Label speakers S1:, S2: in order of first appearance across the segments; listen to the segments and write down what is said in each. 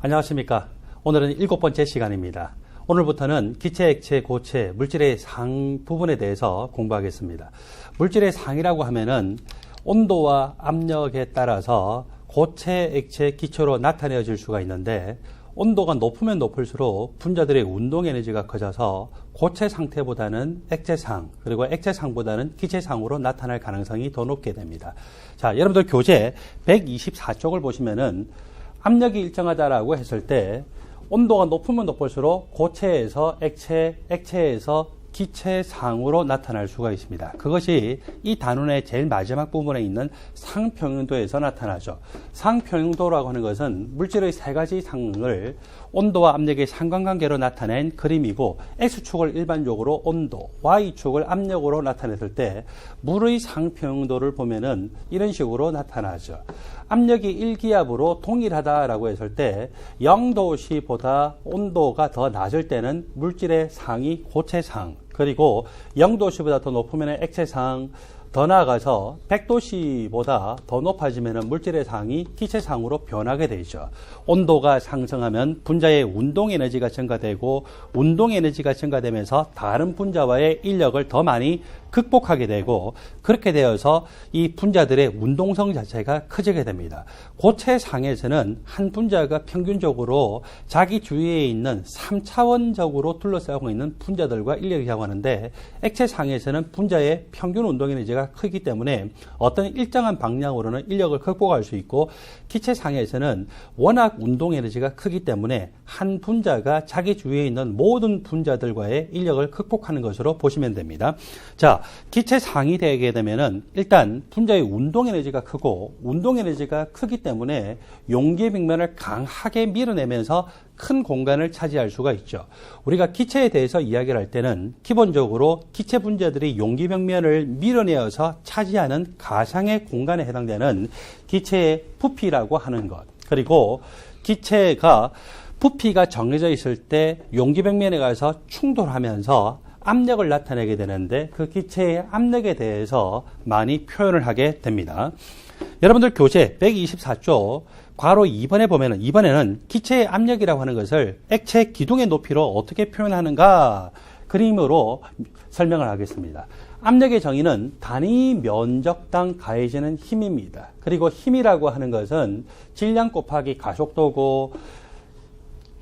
S1: 안녕하십니까. 오늘은 7번째 시간입니다. 오늘부터는 기체, 액체, 고체, 물질의 상 부분에 대해서 공부하겠습니다. 물질의 상이라고 하면은 온도와 압력에 따라서 고체, 액체, 기체로 나타내어질 수가 있는데, 온도가 높으면 높을수록 분자들의 운동 에너지가 커져서 고체 상태보다는 액체상, 그리고 액체상보다는 기체상으로 나타날 가능성이 더 높게 됩니다. 자, 여러분들 교재 124쪽을 보시면은 압력이 일정하다라고 했을 때 온도가 높으면 높을수록 고체에서 액체, 액체에서 기체상으로 나타날 수가 있습니다. 그것이 이 단원의 제일 마지막 부분에 있는 상평형도에서 나타나죠. 상평형도라고 하는 것은 물질의 세 가지 상을 온도와 압력의 상관관계로 나타낸 그림이고, X축을 일반적으로 온도, Y축을 압력으로 나타냈을 때 물의 상평형도를 보면은 이런 식으로 나타나죠. 압력이 1기압으로 동일하다라고 했을 때 0도씨보다 온도가 더 낮을 때는 물질의 상이 고체상, 그리고 0도씨보다 더 높으면 액체상, 더 나아가서 100도씨보다 더 높아지면 물질의 상이 기체상으로 변하게 되죠. 온도가 상승하면 분자의 운동 에너지가 증가되고, 운동 에너지가 증가되면서 다른 분자와의 인력을 더 많이 극복하게 되고, 그렇게 되어서 이 분자들의 운동성 자체가 커지게 됩니다. 고체상에서는 한 분자가 평균적으로 자기 주위에 있는 3차원적으로 둘러싸고 있는 분자들과 인력이라고 하는데, 액체상에서는 분자의 평균 운동 에너지가 크기 때문에 어떤 일정한 방향으로는 인력을 극복할 수 있고, 기체상에서는 워낙 운동 에너지가 크기 때문에 한 분자가 자기 주위에 있는 모든 분자들과의 인력을 극복하는 것으로 보시면 됩니다. 자, 기체상이 되게 되면은 일단 분자의 운동 에너지가 크고, 운동 에너지가 크기 때문에 용기 벽면을 강하게 밀어내면서 큰 공간을 차지할 수가 있죠. 우리가 기체에 대해서 이야기를 할 때는 기본적으로 기체 분자들이 용기 벽면을 밀어내어서 차지하는 가상의 공간에 해당되는 기체의 부피라고 하는 것, 그리고 기체가 부피가 정해져 있을 때 용기 벽면에 가서 충돌하면서 압력을 나타내게 되는데, 그 기체의 압력에 대해서 많이 표현을 하게 됩니다. 여러분들 교재 124쪽 괄호 2번에 보면은, 이번에는 기체의 압력이라고 하는 것을 액체 기둥의 높이로 어떻게 표현하는가 그림으로 설명을 하겠습니다. 압력의 정의는 단위 면적당 가해지는 힘입니다. 그리고 힘이라고 하는 것은 질량 곱하기 가속도고,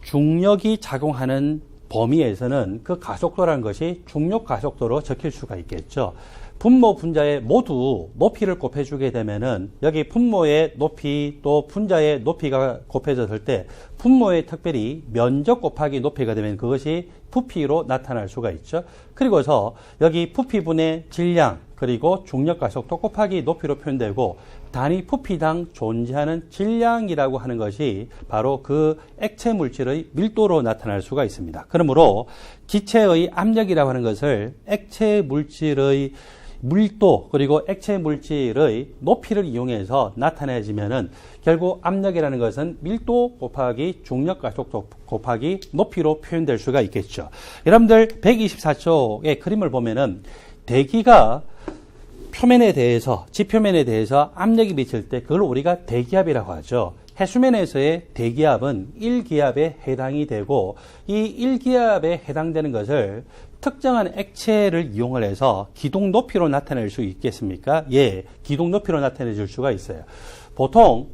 S1: 중력이 작용하는 범위에서는 그 가속도라는 것이 중력 가속도로 적힐 수가 있겠죠. 분모 분자의 모두 높이를 곱해주게 되면은 여기 분모의 높이 또 분자의 높이가 곱해졌을 때 분모의 특별히 면적 곱하기 높이가 되면 그것이 부피로 나타날 수가 있죠. 그리고서 여기 부피분의 질량, 그리고 중력 가속도 곱하기 높이로 표현되고, 단위 부피당 존재하는 질량이라고 하는 것이 바로 그 액체 물질의 밀도로 나타날 수가 있습니다. 그러므로 기체의 압력이라고 하는 것을 액체 물질의 밀도, 그리고 액체 물질의 높이를 이용해서 나타내지면은 결국 압력이라는 것은 밀도 곱하기 중력 가속도 곱하기 높이로 표현될 수가 있겠죠. 여러분들 124쪽의 그림을 보면은 대기가 표면에 대해서, 지표면에 대해서 압력이 미칠 때 그걸 우리가 대기압이라고 하죠. 해수면에서의 대기압은 1기압에 해당이 되고, 이 1기압에 해당되는 것을 특정한 액체를 이용을 해서 기둥 높이로 나타낼 수 있겠습니까? 예, 기둥 높이로 나타내 줄 수가 있어요. 보통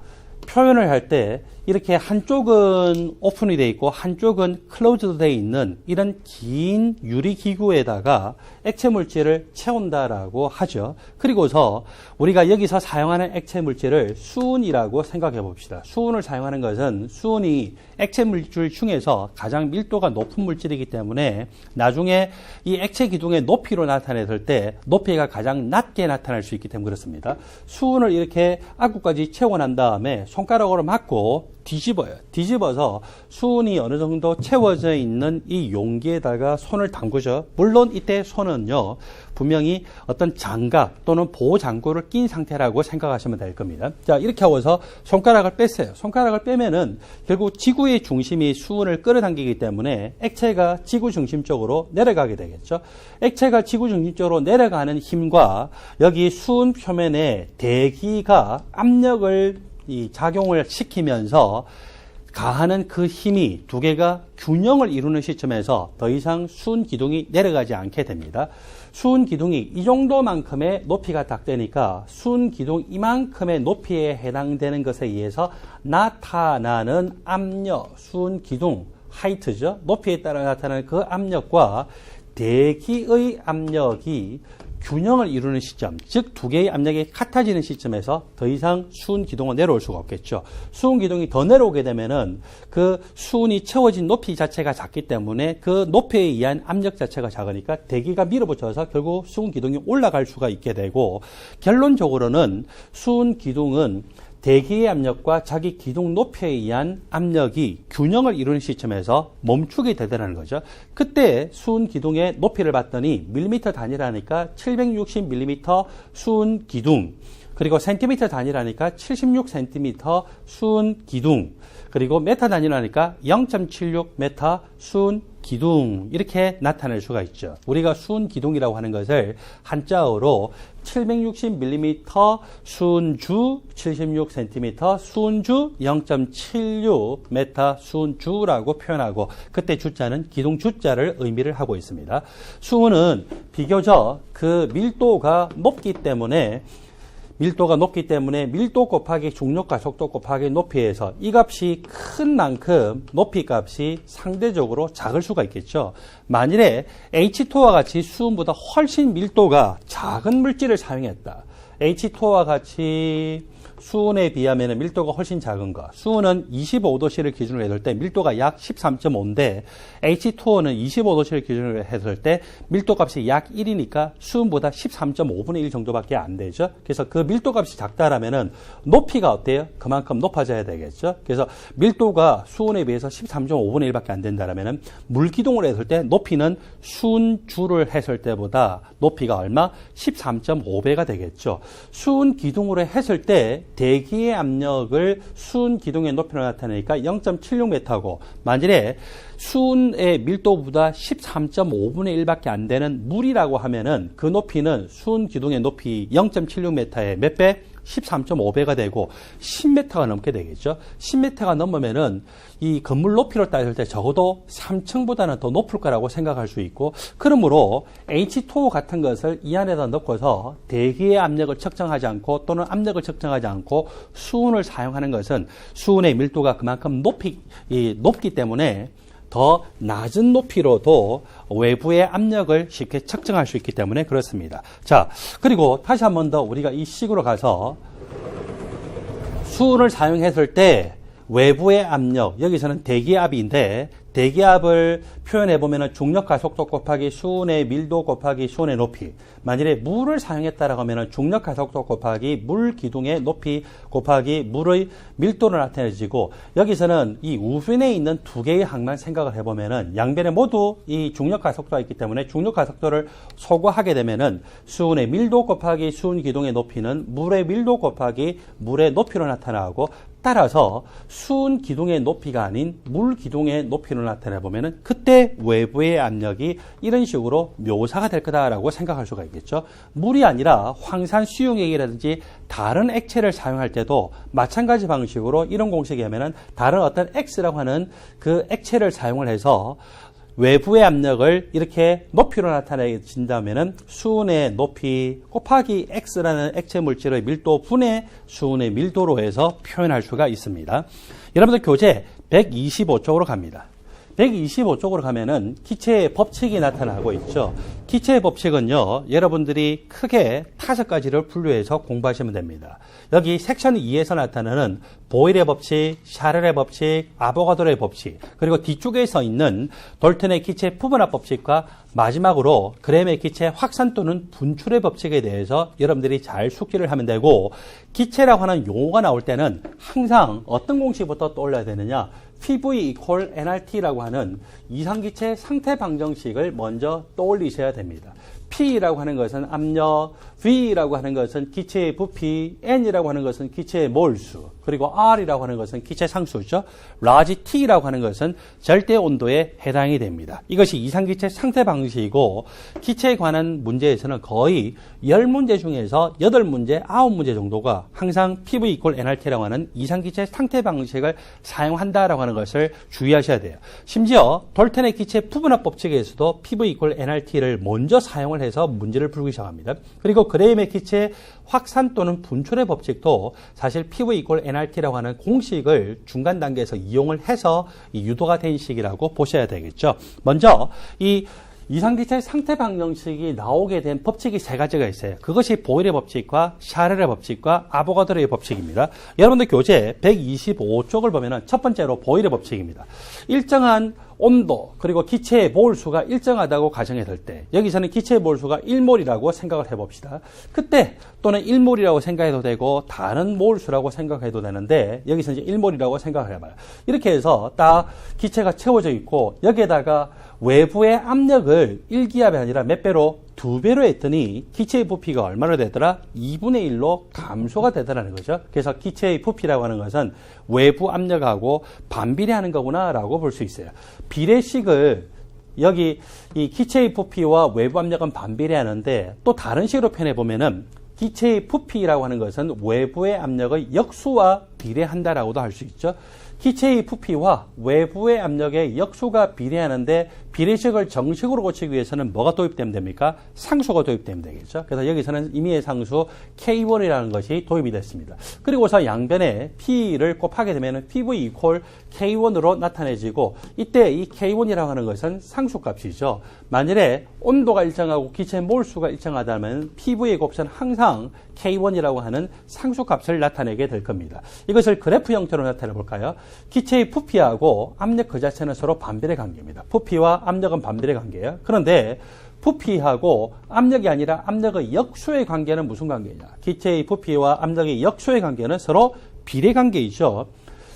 S1: 표현을 할 때 이렇게 한쪽은 오픈이 되어 있고 한쪽은 클로즈드 되어 있는 이런 긴 유리기구에다가 액체 물질을 채운다라고 하죠. 그리고서 우리가 여기서 사용하는 액체 물질을 수은이라고 생각해 봅시다. 수은을 사용하는 것은 수은이 액체 물질 중에서 가장 밀도가 높은 물질이기 때문에 나중에 이 액체 기둥의 높이로 나타냈을 때 높이가 가장 낮게 나타날 수 있기 때문에 그렇습니다. 수은을 이렇게 앞구까지 채워난 다음에 손가락으로 막고 뒤집어요. 뒤집어서 수은이 어느 정도 채워져 있는 이 용기에다가 손을 담그죠. 물론 이때 손은요, 분명히 어떤 장갑 또는 보호장구를 낀 상태라고 생각하시면 될 겁니다. 자, 이렇게 하고서 손가락을 뺐어요. 손가락을 빼면은 결국 지구의 중심이 수은을 끌어당기기 때문에 액체가 지구 중심 쪽으로 내려가게 되겠죠. 액체가 지구 중심 쪽으로 내려가는 힘과 여기 수은 표면에 대기가 압력을 작용을 시키면서 가하는 그 힘이 두 개가 균형을 이루는 시점에서 더 이상 수은 기둥이 내려가지 않게 됩니다. 수은 기둥이 이 정도만큼의 높이가 딱 되니까 수은 기둥 이만큼의 높이에 해당되는 것에 의해서 나타나는 압력, 수은 기둥 하이트죠. 높이에 따라 나타나는 그 압력과 대기의 압력이 균형을 이루는 시점, 즉 두 개의 압력이 같아지는 시점에서 더 이상 수은 기둥은 내려올 수가 없겠죠. 수은 기둥이 더 내려오게 되면은 그 수은이 채워진 높이 자체가 작기 때문에 그 높이에 의한 압력 자체가 작으니까 대기가 밀어붙여서 결국 수은 기둥이 올라갈 수가 있게 되고, 결론적으로는 수은 기둥은 대기의 압력과 자기 기둥 높이에 의한 압력이 균형을 이루는 시점에서 멈추게 되더라는 거죠. 그때 수은 기둥의 높이를 봤더니 밀리미터 단위라니까 760mm 수은 기둥, 그리고 센티미터 단위라니까 76cm 수은 기둥, 그리고 메타 단위라니까 0.76m 수은 기둥, 이렇게 나타낼 수가 있죠. 우리가 수은 기둥이라고 하는 것을 한자어로 760mm 수은주, 76cm 수은주, 0.76m 수은주라고 표현하고, 그때 주자는 기둥 주자를 의미를 하고 있습니다. 수은은 비교적 그 밀도가 높기 때문에 밀도 곱하기 중력과 속도 곱하기 높이에서 이 값이 큰 만큼 높이 값이 상대적으로 작을 수가 있겠죠. 만일에 H2와 같이 수은보다 훨씬 밀도가 작은 물질을 사용했다. H2와 같이 수은에 비하면 밀도가 훨씬 작은 거. 수은은 25도씨를 기준으로 했을 때 밀도가 약 13.5인데 H2O는 25도씨를 기준으로 했을 때 밀도 값이 약 1이니까 수은보다 13.5분의 1 정도밖에 안 되죠. 그래서 그 밀도 값이 작다라면은 높이가 어때요? 그만큼 높아져야 되겠죠. 그래서 밀도가 수은에 비해서 13.5분의 1밖에 안 된다라면은 물기둥을 했을 때 높이는 수은주를 했을 때보다 높이가 얼마? 13.5배가 되겠죠. 수은 기둥으로 했을 때 대기의 압력을 수은 기둥의 높이로 나타내니까 0.76m고, 만일에 수은의 밀도보다 13.5분의 1밖에 안 되는 물이라고 하면은 그 높이는 수은 기둥의 높이 0.76m의 몇 배? 13.5배가 되고 10m가 넘게 되겠죠. 10m가 넘으면은 이 건물 높이로 따질 때 적어도 3층보다는 더 높을 거라고 생각할 수 있고, 그러므로 H2O 같은 것을 이 안에다 넣고서 대기의 압력을 측정하지 않고 또는 압력을 측정하지 않고 수은을 사용하는 것은 수은의 밀도가 그만큼 높기 때문에 더 낮은 높이로도 외부의 압력을 쉽게 측정할 수 있기 때문에 그렇습니다. 자, 그리고 다시 한 번 더 우리가 이 식으로 가서 수은을 사용했을 때 외부의 압력, 여기서는 대기압인데 대기압을 표현해보면 중력과 속도 곱하기 수은의 밀도 곱하기 수은의 높이, 만일에 물을 사용했다라고 하면 중력과 속도 곱하기 물 기둥의 높이 곱하기 물의 밀도를 나타내지고, 여기서는 이 우변에 있는 두 개의 항만 생각을 해보면 양변에 모두 이 중력과 속도가 있기 때문에 중력과 속도를 소거하게 되면 수은의 밀도 곱하기 수은 기둥의 높이는 물의 밀도 곱하기 물의 높이로 나타나고, 따라서 수은 기둥의 높이가 아닌 물 기둥의 높이로 나타내보면 그때 외부의 압력이 이런 식으로 묘사가 될 거다라고 생각할 수가 있겠죠. 물이 아니라 황산 수용액이라든지 다른 액체를 사용할 때도 마찬가지 방식으로 이런 공식에 하면은 다른 어떤 X라고 하는 그 액체를 사용을 해서 외부의 압력을 이렇게 높이로 나타내진다면은 수은의 높이 곱하기 X라는 액체 물질의 밀도 분의 수은의 밀도로 해서 표현할 수가 있습니다. 여러분들 교재 125쪽으로 갑니다. 125쪽으로 가면은 기체의 법칙이 나타나고 있죠. 기체의 법칙은요, 여러분들이 크게 5가지를 분류해서 공부하시면 됩니다. 여기 섹션 2에서 나타나는 보일의 법칙, 샤를의 법칙, 아보가드로의 법칙, 그리고 뒤쪽에 서 있는 돌턴의 기체 부분합 법칙과 마지막으로 그램의 기체 확산 또는 분출의 법칙에 대해서 여러분들이 잘 숙지를 하면 되고, 기체라고 하는 용어가 나올 때는 항상 어떤 공식부터 떠올려야 되느냐, PV equal nRT라고 하는 이상기체 상태 방정식을 먼저 떠올리셔야 됩니다. P라고 하는 것은 압력, V라고 하는 것은 기체의 부피, N이라고 하는 것은 기체의 몰수, 그리고 R이라고 하는 것은 기체 상수죠. 라지 T라고 하는 것은 절대 온도에 해당이 됩니다. 이것이 이상기체 상태 방식이고 기체에 관한 문제에서는 거의 10문제 중에서 8문제, 9문제 정도가 항상 PV 이퀄 nRT라고 하는 이상기체 상태 방식을 사용한다라고 하는 것을 주의하셔야 돼요. 심지어 돌텐의 기체 푸분합 법칙에서도 PV 이퀄 nRT를 먼저 사용을 해서 문제를 풀기 시작합니다. 그리고 그레임의 기체 확산 또는 분출의 법칙도 사실 PV 이퀄 nRT라고 하는 공식을 중간 단계에서 이용을 해서 유도가 된 식이라고 보셔야 되겠죠. 먼저 이 이상기체 상태 방정식이 나오게 된 법칙이 3가지가 있어요. 그것이 보일의 법칙과 샤를의 법칙과 아보가드로의 법칙입니다. 여러분들 교재 125쪽을 보면은 첫 번째로 보일의 법칙입니다. 일정한 온도 그리고 기체의 몰수가 일정하다고 가정했을 때 여기서는 기체의 몰수가 1몰이라고 생각을 해봅시다. 그때 또는 1몰이라고 생각해도 되고 다른 몰수라고 생각해도 되는데 여기서 이제 1몰이라고 생각을 해봐요. 이렇게 해서 딱 기체가 채워져 있고 여기에다가 외부의 압력을 1기압이 아니라 몇 배로? 2배로 했더니 기체의 부피가 얼마나 되더라? 2분의 1로 감소가 되더라는 거죠. 그래서 기체의 부피라고 하는 것은 외부 압력하고 반비례하는 거구나 라고 볼 수 있어요. 비례식을 여기 이 기체의 부피와 외부 압력은 반비례하는데 또 다른 식으로 표현해 보면은 기체의 부피라고 하는 것은 외부의 압력의 역수와 비례한다라고도 할 수 있죠. 기체의 부피와 외부의 압력의 역수가 비례하는데 비례식을 정식으로 고치기 위해서는 뭐가 도입되면 됩니까? 상수가 도입되면 되겠죠. 그래서 여기서는 임의의 상수 K1이라는 것이 도입이 됐습니다. 그리고서 양변에 P를 곱하게 되면 PV 이퀄 K1으로 나타내지고 이때 이 K1이라고 하는 것은 상수값이죠. 만일에 온도가 일정하고 기체 몰수가 일정하다면 PV의 곱은 항상 K1이라고 하는 상수값을 나타내게 될 겁니다. 이것을 그래프 형태로 나타내 볼까요? 기체의 부피하고 압력 그 자체는 서로 반비례 관계입니다. 부피와 압력은 반비례 관계예요. 그런데 부피하고 압력이 아니라 압력의 역수의 관계는 무슨 관계냐? 기체의 부피와 압력의 역수의 관계는 서로 비례 관계이죠.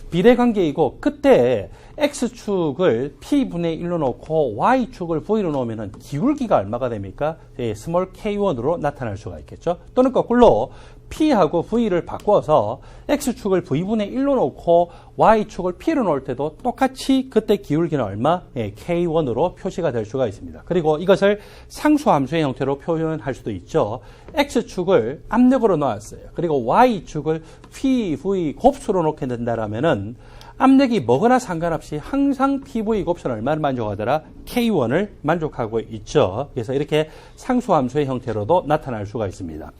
S1: 비례 관계이고 그때 X축을 P분의 1로 놓고 Y축을 V로 놓으면 기울기가 얼마가 됩니까? 스몰 K1으로 나타날 수가 있겠죠. 또는 거꾸로 P하고 V를 바꿔서 X축을 V분의 1로 놓고 Y축을 P로 놓을 때도 똑같이 그때 기울기는 얼마? K1으로 표시가 될 수가 있습니다. 그리고 이것을 상수함수의 형태로 표현할 수도 있죠. X축을 압력으로 놓았어요. 그리고 Y축을 P, V 곱수로 놓게 된다라면은 압력이 뭐거나 상관없이 항상 PV 곱수는 얼마를 만족하더라? K1을 만족하고 있죠. 그래서 이렇게 상수함수의 형태로도 나타날 수가 있습니다.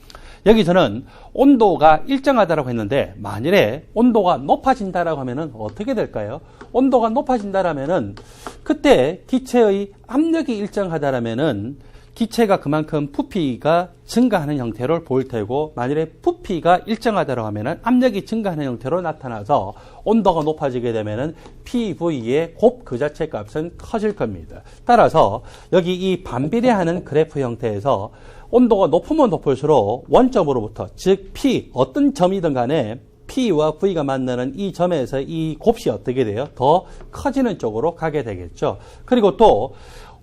S1: 여기서는 온도가 일정하다라고 했는데 만일에 온도가 높아진다라고 하면은 어떻게 될까요? 온도가 높아진다라면은 그때 기체의 압력이 일정하다라면은 기체가 그만큼 부피가 증가하는 형태로 보일 테고 만일에 부피가 일정하다고 하면은 압력이 증가하는 형태로 나타나서 온도가 높아지게 되면은 PV의 곱 그 자체 값은 커질 겁니다. 따라서 여기 이 반비례하는 그래프 형태에서 온도가 높으면 높을수록 원점으로부터 즉 P 어떤 점이든 간에 P와 V가 만나는 이 점에서 이 곱이 어떻게 돼요? 더 커지는 쪽으로 가게 되겠죠. 그리고 또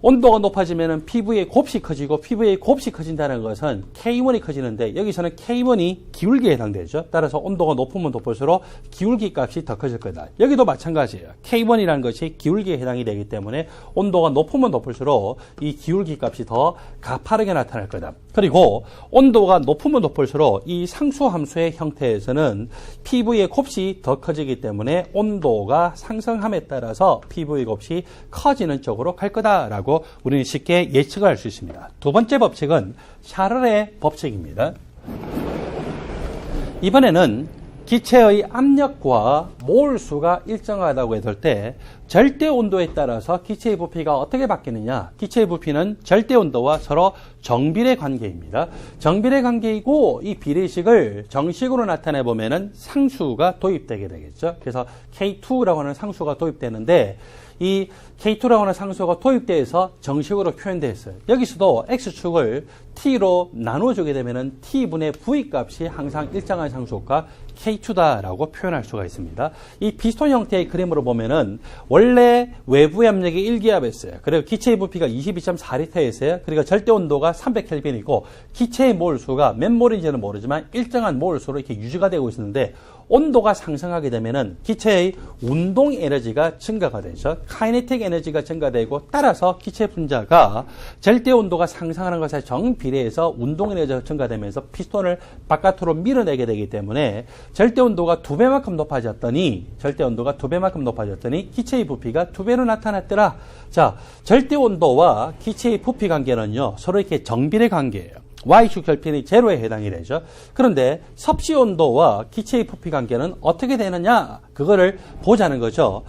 S1: 온도가 높아지면 PV의 곱이 커지고 PV의 곱이 커진다는 것은 K1이 커지는데 여기서는 K1이 기울기에 해당되죠. 따라서 온도가 높으면 높을수록 기울기 값이 더 커질 거다. 여기도 마찬가지예요. K1이라는 것이 기울기에 해당이 되기 때문에 온도가 높으면 높을수록 이 기울기 값이 더 가파르게 나타날 거다. 그리고 온도가 높으면 높을수록 이 상수함수의 형태에서는 PV의 곱이 더 커지기 때문에 온도가 상승함에 따라서 PV 곱이 커지는 쪽으로 갈 거다라고 우리는 쉽게 예측을 할 수 있습니다. 두 번째 법칙은 샤를의 법칙입니다. 이번에는 기체의 압력과 몰수가 일정하다고 했을 때 절대 온도에 따라서 기체의 부피가 어떻게 바뀌느냐? 기체의 부피는 절대 온도와 서로 정비례 관계입니다. 정비례 관계이고 이 비례식을 정식으로 나타내 보면은 상수가 도입되게 되겠죠. 그래서 K2라고 하는 상수가 도입되는데 이 K2라고 하는 상수가 도입돼서 정식으로 표현되어 있어요. 여기서도 X축을 T로 나눠주게 되면은 T분의 V 값이 항상 일정한 상수가 K2다라고 표현할 수가 있습니다. 이 피스톤 형태의 그림으로 보면은 원래 외부의 압력이 1기압이었어요. 그리고 기체의 부피가 22.4리터였어요. 그리고 절대 온도가 300켈빈이고 기체의 몰수가 몇 몰인지는 모르지만 일정한 몰수로 이렇게 유지가 되고 있었는데 온도가 상승하게 되면은 기체의 운동 에너지가 증가가 되죠. 카이네틱 에너지가 증가되고 따라서 기체 분자가 절대 온도가 상승하는 것에 정비례해서 운동 에너지가 증가되면서 피스톤을 바깥으로 밀어내게 되기 때문에 절대 온도가 2배만큼 높아졌더니 기체의 부피가 2배로 나타났더라. 자, 절대 온도와 기체의 부피 관계는요, 서로 이렇게 정비례 관계예요. Y축 결핍이 제로에 해당이 되죠. 그런데 섭씨 온도와 기체의 부피 관계는 어떻게 되느냐? 그거를 보자는 거죠.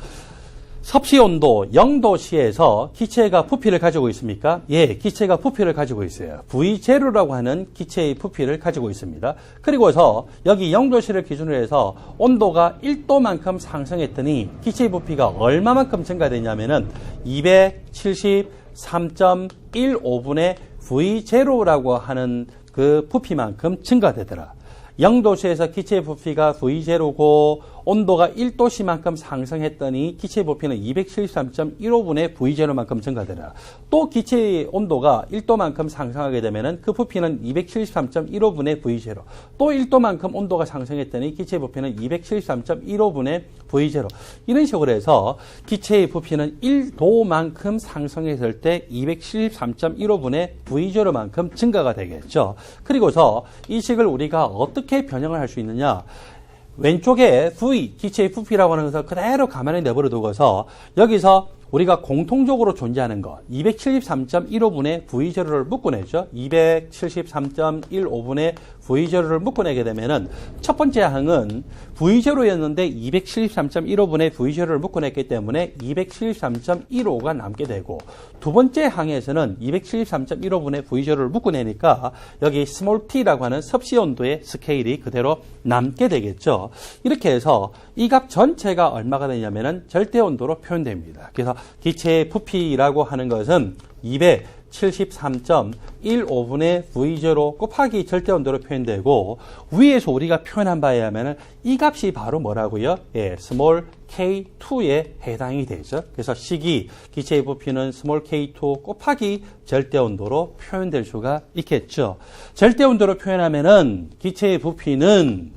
S1: 섭씨 온도 0도씨에서 기체가 부피를 가지고 있습니까? 예, 기체가 부피를 가지고 있어요. V0라고 하는 기체의 부피를 가지고 있습니다. 그리고서 여기 0도씨를 기준으로 해서 온도가 1도만큼 상승했더니 기체의 부피가 얼마만큼 증가되냐면은 273.15분의 V0라고 하는 그 부피만큼 증가되더라. 0도씨에서 기체의 부피가 V0고 온도가 1도씨만큼 상승했더니 기체의 부피는 273.15분의 V0만큼 증가되더라. 또 기체의 온도가 1도만큼 상승하게 되면 그 부피는 273.15분의 V0. 또 1도만큼 온도가 상승했더니 기체의 부피는 273.15분의 V0. 이런 식으로 해서 기체의 부피는 1도만큼 상승했을 때 273.15분의 V0만큼 증가가 되겠죠. 그리고서 이 식을 우리가 어떻게 변형을 할 수 있느냐? 왼쪽에 V, 기체의 부피라고 하는 것을 그대로 가만히 내버려 두고서 여기서 우리가 공통적으로 존재하는 것 273.15분의 V0를 묶어내죠. 273.15분의 V0를 묶어내게 되면은 첫 번째 항은 V0였는데 273.15분의 V0를 묶어냈기 때문에 273.15가 남게 되고 두 번째 항에서는 273.15분의 V0를 묶어내니까 여기 스몰 t라고 하는 섭씨 온도의 스케일이 그대로 남게 되겠죠. 이렇게 해서 이 값 전체가 얼마가 되냐면은 절대 온도로 표현됩니다. 그래서 기체의 부피라고 하는 것은 273.15분의 V0 곱하기 절대 온도로 표현되고 위에서 우리가 표현한 바에 의하면 이 값이 바로 뭐라고요? 예, 스몰 K2에 해당이 되죠. 그래서 식이 기체의 부피는 스몰 K2 곱하기 절대 온도로 표현될 수가 있겠죠. 절대 온도로 표현하면은 기체의 부피는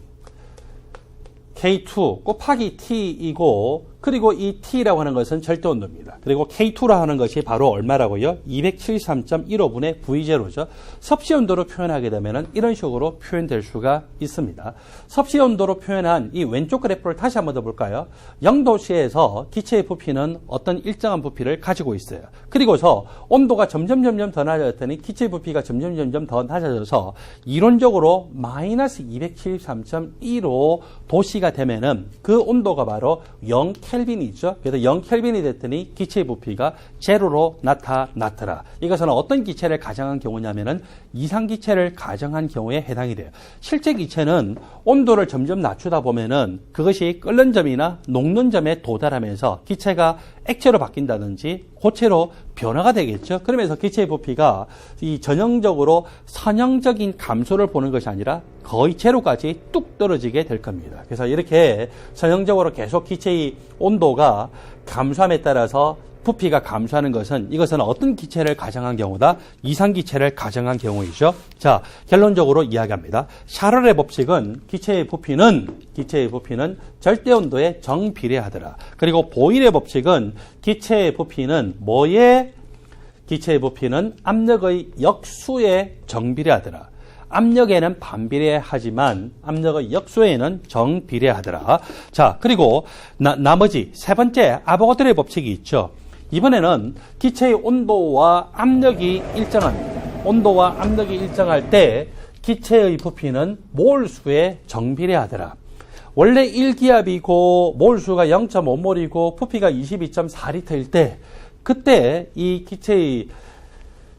S1: K2 곱하기 T이고 그리고 이 T라고 하는 것은 절대 온도입니다. 그리고 K2라고 하는 것이 바로 얼마라고요? 273.15분의 V0죠. 섭씨 온도로 표현하게 되면 이런 식으로 표현될 수가 있습니다. 섭씨 온도로 표현한 이 왼쪽 그래프를 다시 한번 더 볼까요? 0도씨에서 기체의 부피는 어떤 일정한 부피를 가지고 있어요. 그리고서 온도가 점점 더 낮아졌더니 기체의 부피가 점점 더 낮아져서 이론적으로 마이너스 273.15 도씨가 되면은 그 온도가 바로 0켈빈이죠. 그래서 0켈빈이 됐더니 기체의 부피가 제로로 나타났더라. 이것은 어떤 기체를 가정한 경우냐면은 이상기체를 가정한 경우에 해당이 돼요. 실제 기체는 온도를 점점 낮추다 보면은 그것이 끓는 점이나 녹는 점에 도달하면서 기체가 액체로 바뀐다든지 고체로 변화가 되겠죠. 그러면서 기체의 부피가 이 전형적으로 선형적인 감소를 보는 것이 아니라 거의 제로까지 뚝 떨어지게 될 겁니다. 그래서 이렇게 선형적으로 계속 기체의 온도가 감소함에 따라서 부피가 감소하는 것은 이것은 어떤 기체를 가정한 경우다? 이상기체를 가정한 경우이죠. 자, 결론적으로 이야기합니다. 샤럴의 법칙은 기체의 부피는 절대 온도에 정비례하더라. 그리고 보일의 법칙은 기체의 부피는 압력의 역수에 정비례하더라. 압력에는 반비례하지만 압력의 역수에는 정비례하더라. 자, 그리고 나머지 세 번째 아보가드로의 법칙이 있죠. 이번에는 기체의 온도와 압력이 일정합니다. 온도와 압력이 일정할 때 기체의 부피는 몰수에 정비례하더라. 원래 1기압이고 몰수가 0.5몰이고 부피가 22.4리터일 때 그때 이 기체의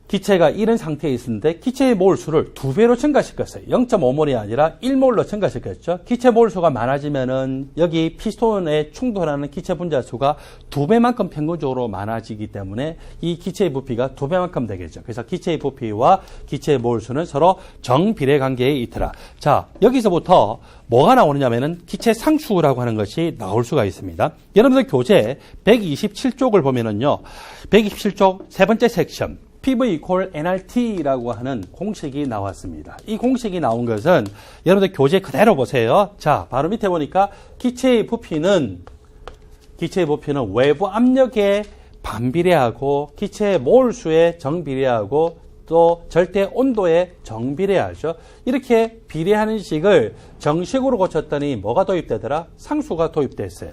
S1: 기체가 이런 상태에 있었는데 기체의 몰수를 2배로 증가시켰어요. 0.5몰이 아니라 1몰로 증가시켰죠. 기체 몰수가 많아지면은 여기 피스톤에 충돌하는 기체 분자 수가 2배만큼 평균적으로 많아지기 때문에 이 기체의 부피가 2배만큼 되겠죠. 그래서 기체의 부피와 기체의 몰수는 서로 정비례 관계에 있더라. 자, 여기서부터 뭐가 나오느냐면은 기체 상수라고 하는 것이 나올 수가 있습니다. 여러분들 교재 127쪽을 보면은요. 127쪽 세 번째 섹션 PV equal nRT라고 하는 공식이 나왔습니다. 이 공식이 나온 것은 여러분들 교재 그대로 보세요. 자, 바로 밑에 보니까 기체의 부피는 외부 압력에 반비례하고 기체의 몰수에 정비례하고 또 절대 온도에 정비례하죠. 이렇게 비례하는 식을 정식으로 고쳤더니 뭐가 도입되더라? 상수가 도입됐어요.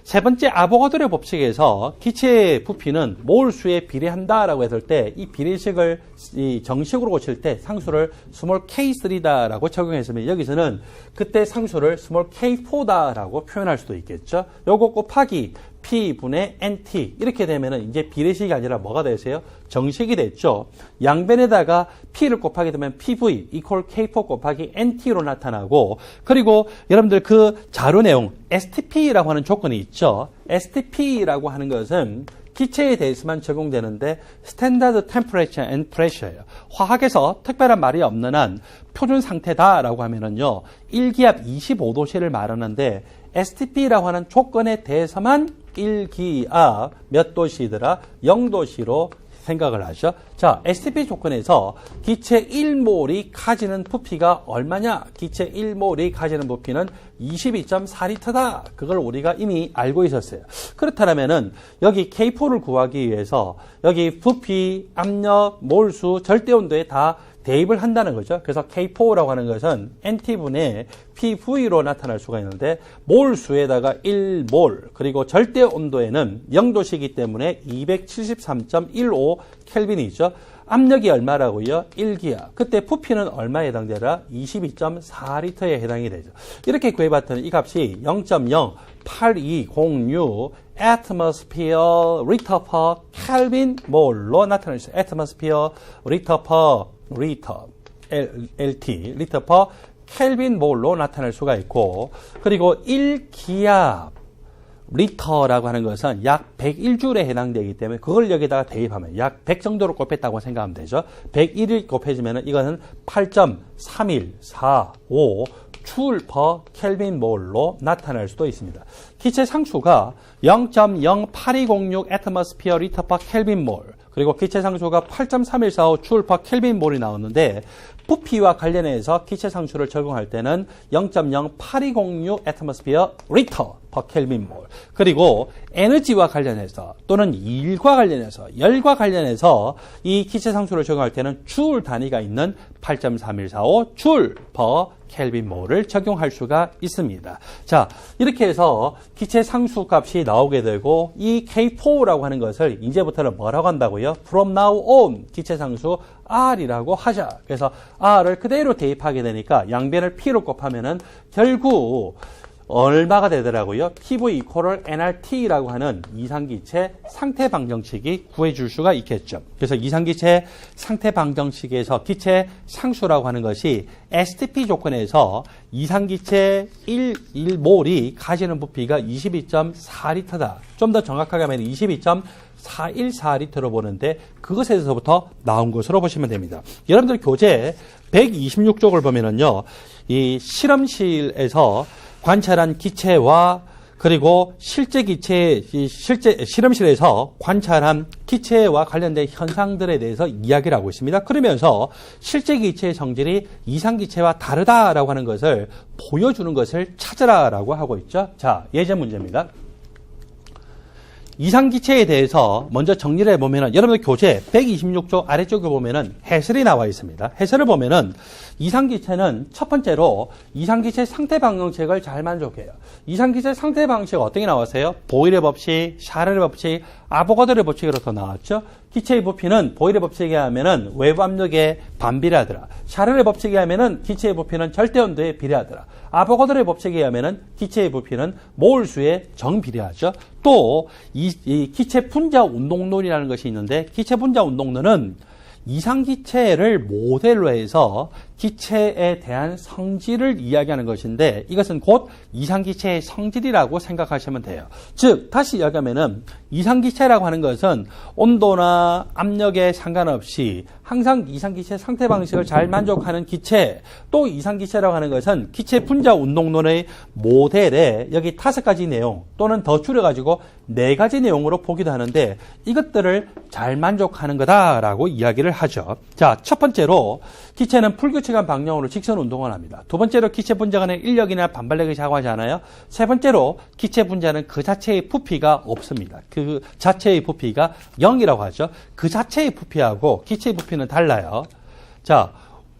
S1: 세 번째 아보가드로 법칙에서 기체의 부피는 몰수에 비례한다라고 했을 때 이 비례식을 정식으로 고칠 때 상수를 스몰 k3다라고 적용했으면 여기서는 그때 상수를 스몰 k4다라고 표현할 수도 있겠죠. 요거 곱하기 P분의 NT 이렇게 되면은 이제 비례식이 아니라 뭐가 되세요? 정식이 됐죠. 양변에다가 P를 곱하게 되면 PV equal K4 곱하기 NT로 나타나고 그리고 여러분들 그 자료 내용 STP라고 하는 조건이 있죠. STP라고 하는 것은 기체에 대해서만 적용되는데 스탠다드 템퍼레처 앤 프레셔예요. 화학에서 특별한 말이 없는 한 표준 상태다라고 하면은요. 1기압 25도씨를 말하는데 STP라고 하는 조건에 대해서만 1기압 몇 도씨더라? 0도씨로 생각을 하죠. 자, STP 조건에서 기체 1몰이 가지는 부피가 얼마냐? 기체 1몰이 가지는 부피는 22.4리터다. 그걸 우리가 이미 알고 있었어요. 그렇다면은 여기 K4를 구하기 위해서 여기 부피, 압력, 몰수, 절대온도에 다 대입을 한다는 거죠. 그래서 K4라고 하는 것은 NT분의 PV로 나타날 수가 있는데 몰수에다가 1몰 그리고 절대 온도에는 0도시기 때문에 273.15 켈빈이죠. 압력이 얼마라고요? 1기압. 그때 부피는 얼마에 해당되라? 22.4리터에 해당이 되죠. 이렇게 구해봤더니 이 값이 0.08206 atmosphere liter per Kelvin 몰로 나타날 수 있어요. atmosphere liter per LT, 리터 퍼 켈빈 몰로 나타날 수가 있고 그리고 1기압 리터라고 하는 것은 약 101줄에 해당되기 때문에 그걸 여기다가 대입하면 약 100 정도로 곱했다고 생각하면 되죠. 101이 곱해지면 이거는 8.3145 줄 퍼 켈빈 몰로 나타날 수도 있습니다. 기체 상수가 0.08206 atmosphere liter per Kelvin 몰 그리고 기체 상수가 8.3145 줄 퍼 켈빈 몰이 나오는데 부피와 관련해서 기체 상수를 적용할 때는 0.08206 atmosphere liter per Kelvin 몰 그리고 에너지와 관련해서 또는 일과 관련해서 열과 관련해서 이 기체 상수를 적용할 때는 줄 단위가 있는 8.3145 줄 퍼 켈빈 몰을 적용할 수가 있습니다. 자, 이렇게 해서 기체 상수 값이 나오게 되고 이 K4라고 하는 것을 이제부터는 뭐라고 한다고요? From now on 기체 상수 R이라고 하자. 그래서 R을 그대로 대입하게 되니까 양변을 P로 곱하면은 결국 얼마가 되더라고요? PV equal nRT라고 하는 이상기체 상태 방정식이 구해줄 수가 있겠죠. 그래서 이상기체 상태 방정식에서 기체 상수라고 하는 것이 STP 조건에서 이상기체 1몰이 가지는 부피가 22.4리터다. 좀 더 정확하게 하면 22.414리터로 보는데 그것에서부터 나온 것으로 보시면 됩니다. 여러분들 교재 126쪽을 보면은요, 이 실험실에서 관찰한 기체와 그리고 실제 실험실에서 관찰한 기체와 관련된 현상들에 대해서 이야기를 하고 있습니다. 그러면서 실제 기체의 성질이 이상 기체와 다르다라고 하는 것을 보여주는 것을 찾으라라고 하고 있죠. 자, 예제 문제입니다. 이상기체에 대해서 먼저 정리를 해보면은, 여러분들 교재 126쪽 아래쪽에 보면은 해설이 나와 있습니다. 해설을 보면은, 이상기체는 첫 번째로 이상기체 상태 방정식을 잘 만족해요. 이상기체 상태 방정식 어떻게 나왔어요? 보일의 법칙, 샤를의 법칙, 아보가드로의 법칙으로서 나왔죠. 기체의 부피는 보일의 법칙에 하면은 외부 압력에 반비례하더라. 샤를의 법칙에 하면은 기체의 부피는 절대 온도에 비례하더라. 아보가드로의 법칙에 하면은 기체의 부피는 몰수에 정비례하죠. 또 이 기체 분자 운동론이라는 것이 있는데, 기체 분자 운동론은 이상기체를 모델로 해서 기체에 대한 성질을 이야기하는 것인데 이것은 곧 이상기체의 성질이라고 생각하시면 돼요. 즉 다시 이야기하면은 이상기체라고 하는 것은 온도나 압력에 상관없이 항상 이상기체 상태 방식을 잘 만족하는 기체, 또 이상기체라고 하는 것은 기체 분자 운동론의 모델에 여기 5가지 내용 또는 더 줄여가지고 4가지 내용으로 보기도 하는데 이것들을 잘 만족하는 거다라고 이야기를 하죠. 자, 첫 번째로 기체는 불규칙한 방향으로 직선 운동을 합니다. 두 번째로 기체 분자 간의 인력이나 반발력이 작용하지 않아요. 세 번째로 기체 분자는 그 자체의 부피가 없습니다. 그 자체의 부피가 0이라고 하죠. 그 자체의 부피하고 기체의 부피는 달라요. 자,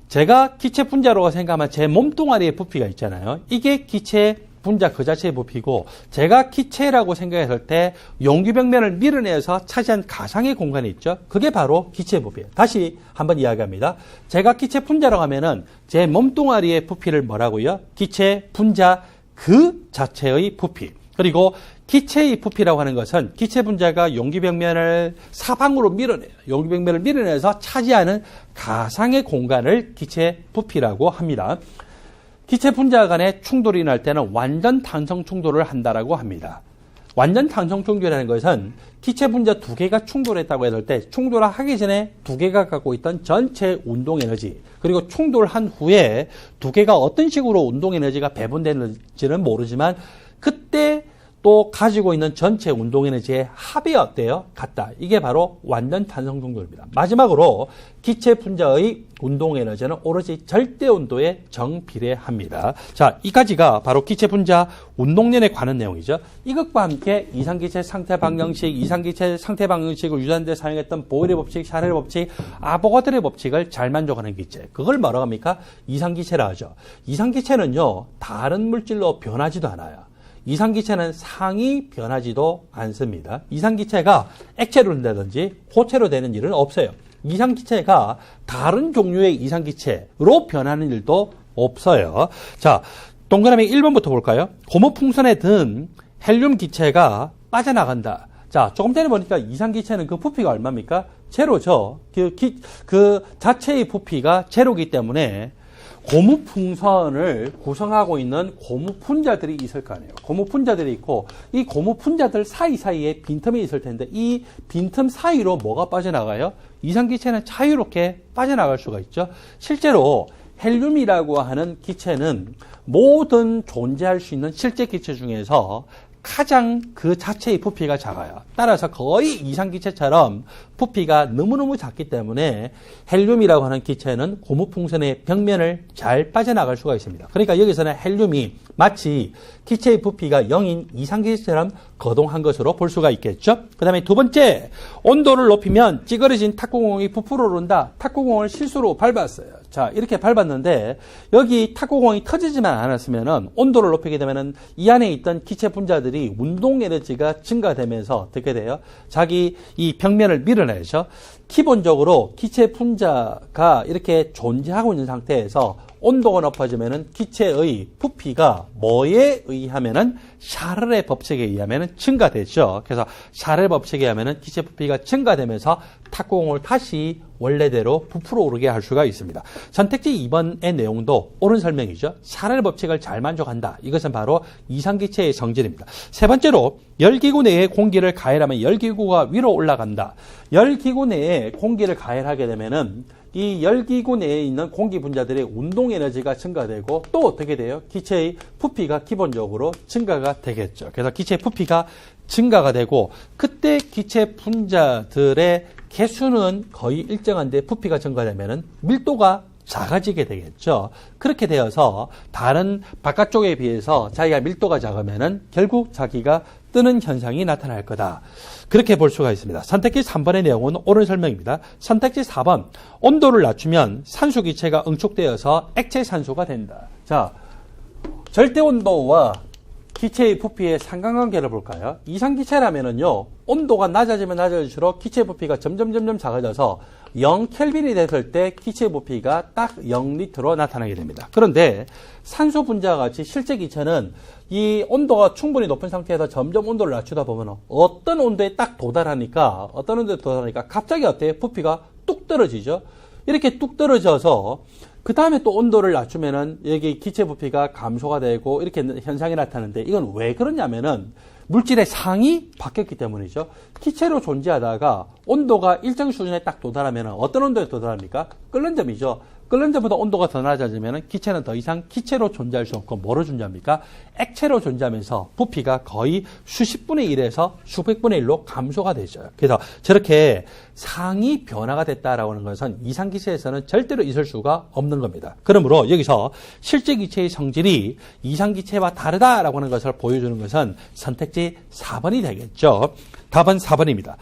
S1: 제가 기체 분자로 생각하면 제 몸뚱아리의 부피가 있잖아요. 이게 기체 분자 그 자체의 부피고, 제가 기체라고 생각했을 때 용기벽면을 밀어내서 차지한 가상의 공간이 있죠. 그게 바로 기체 부피예요. 다시 한번 이야기합니다. 제가 기체 분자라고 하면은 제 몸뚱아리의 부피를 뭐라고요? 기체 분자 그 자체의 부피. 그리고 기체의 부피라고 하는 것은 기체 분자가 용기벽면을 사방으로 밀어내요. 용기벽면을 밀어내서 차지하는 가상의 공간을 기체 부피라고 합니다. 기체 분자 간의 충돌이 날 때는 완전 탄성 충돌을 한다라고 합니다. 완전 탄성 충돌이라는 것은 기체 분자 2개가 충돌했다고 했을 때 충돌하기 전에 2개가 갖고 있던 전체 운동 에너지, 그리고 충돌한 후에 2개가 어떤 식으로 운동 에너지가 배분되는지는 모르지만 그때 또 가지고 있는 전체 운동 에너지의 합이 어때요? 같다. 이게 바로 완전 탄성 충돌입니다. 마지막으로 기체 분자의 운동 에너지는 오로지 절대 온도에 정비례합니다. 자, 이 가지가 바로 기체 분자 운동론에 관한 내용이죠. 이것과 함께 이상기체 상태 방정식, 이상기체 상태 방정식을 유도하는 데 사용했던 보일의 법칙, 샤렐의 법칙, 아보가드로의 법칙을 잘 만족하는 기체. 그걸 뭐라고 합니까? 이상기체라 하죠. 이상기체는요, 다른 물질로 변하지도 않아요. 이상기체는 상이 변하지도 않습니다. 이상기체가 액체로 된다든지 고체로 되는 일은 없어요. 이상기체가 다른 종류의 이상기체로 변하는 일도 없어요. 자, 동그라미 1번부터 볼까요? 고무풍선에 든 헬륨 기체가 빠져나간다. 자, 조금 전에 보니까 이상기체는 그 부피가 얼마입니까? 제로죠. 그 자체의 부피가 제로이기 때문에 고무풍선을 구성하고 있는 고무분자들이 있을 거 아니에요. 고무분자들이 있고 이 고무분자들 사이사이에 빈틈이 있을 텐데 이 빈틈 사이로 뭐가 빠져나가요? 이상기체는 자유롭게 빠져나갈 수가 있죠. 실제로 헬륨이라고 하는 기체는 모든 존재할 수 있는 실제 기체 중에서 가장 그 자체의 부피가 작아요. 따라서 거의 이상기체처럼 부피가 너무너무 작기 때문에 헬륨이라고 하는 기체는 고무풍선의 벽면을 잘 빠져나갈 수가 있습니다. 그러니까 여기서는 헬륨이 마치 기체의 부피가 0인 이상기체처럼 거동한 것으로 볼 수가 있겠죠. 그 다음에 두 번째, 온도를 높이면 찌그러진 탁구공이 부풀어 오른다. 탁구공을 실수로 밟았어요. 자, 이렇게 밟았는데 여기 탁구공이 터지지만 않았으면은 온도를 높이게 되면은 이 안에 있던 기체 분자들이 운동 에너지가 증가되면서 어떻게 돼요? 자기 이 벽면을 밀어내죠. 기본적으로 기체 분자가 이렇게 존재하고 있는 상태에서 온도가 높아지면은 기체의 부피가 뭐에 의하면은 샤를의 법칙에 의하면은 증가되죠. 그래서 샤를의 법칙에 의하면은 기체 부피가 증가되면서 탁구공을 다시 원래대로 부풀어 오르게 할 수가 있습니다. 선택지 2번의 내용도 옳은 설명이죠. 샤를의 법칙을 잘 만족한다. 이것은 바로 이상기체의 성질입니다. 세 번째로, 열기구 내에 공기를 가열하면 열기구가 위로 올라간다. 열기구 내에 공기를 가열하게 되면은 이 열기구 내에 있는 공기 분자들의 운동 에너지가 증가되고 또 어떻게 돼요? 기체의 부피가 기본적으로 증가가 되겠죠. 그래서 기체의 부피가 증가가 되고 그때 기체 분자들의 개수는 거의 일정한데 부피가 증가되면은 밀도가 작아지게 되겠죠. 그렇게 되어서 다른 바깥쪽에 비해서 자기가 밀도가 작으면은 결국 자기가 뜨는 현상이 나타날 거다. 그렇게 볼 수가 있습니다. 선택지 3번의 내용은 옳은 설명입니다. 선택지 4번, 온도를 낮추면 산소 기체가 응축되어서 액체 산소가 된다. 자, 절대 온도와 기체의 부피의 상관관계를 볼까요? 이상기체라면은요, 온도가 낮아지면 낮아질수록 기체 부피가 점점 작아져서 0켈빈이 됐을 때 기체 부피가 딱 0리터로 나타나게 됩니다. 그런데 산소 분자와 같이 실제 기체는 이 온도가 충분히 높은 상태에서 점점 온도를 낮추다 보면 어떤 온도에 딱 도달하니까 갑자기 어때요? 부피가 뚝 떨어지죠. 이렇게 뚝 떨어져서 그 다음에 또 온도를 낮추면은 여기 기체 부피가 감소가 되고 이렇게 현상이 나타나는데 이건 왜 그러냐면은 물질의 상이 바뀌었기 때문이죠. 기체로 존재하다가 온도가 일정 수준에 딱 도달하면 어떤 온도에 도달합니까? 끓는 점이죠. 끓는 점보다 온도가 더 낮아지면 기체는 더 이상 기체로 존재할 수 없고 뭐로 존재합니까? 액체로 존재하면서 부피가 거의 수십 분의 1에서 수백 분의 1로 감소가 되죠. 그래서 저렇게 상이 변화가 됐다라고 하는 것은 이상기체에서는 절대로 있을 수가 없는 겁니다. 그러므로 여기서 실제 기체의 성질이 이상기체와 다르다라고 하는 것을 보여주는 것은 선택지 4번이 되겠죠. 답은 4번입니다.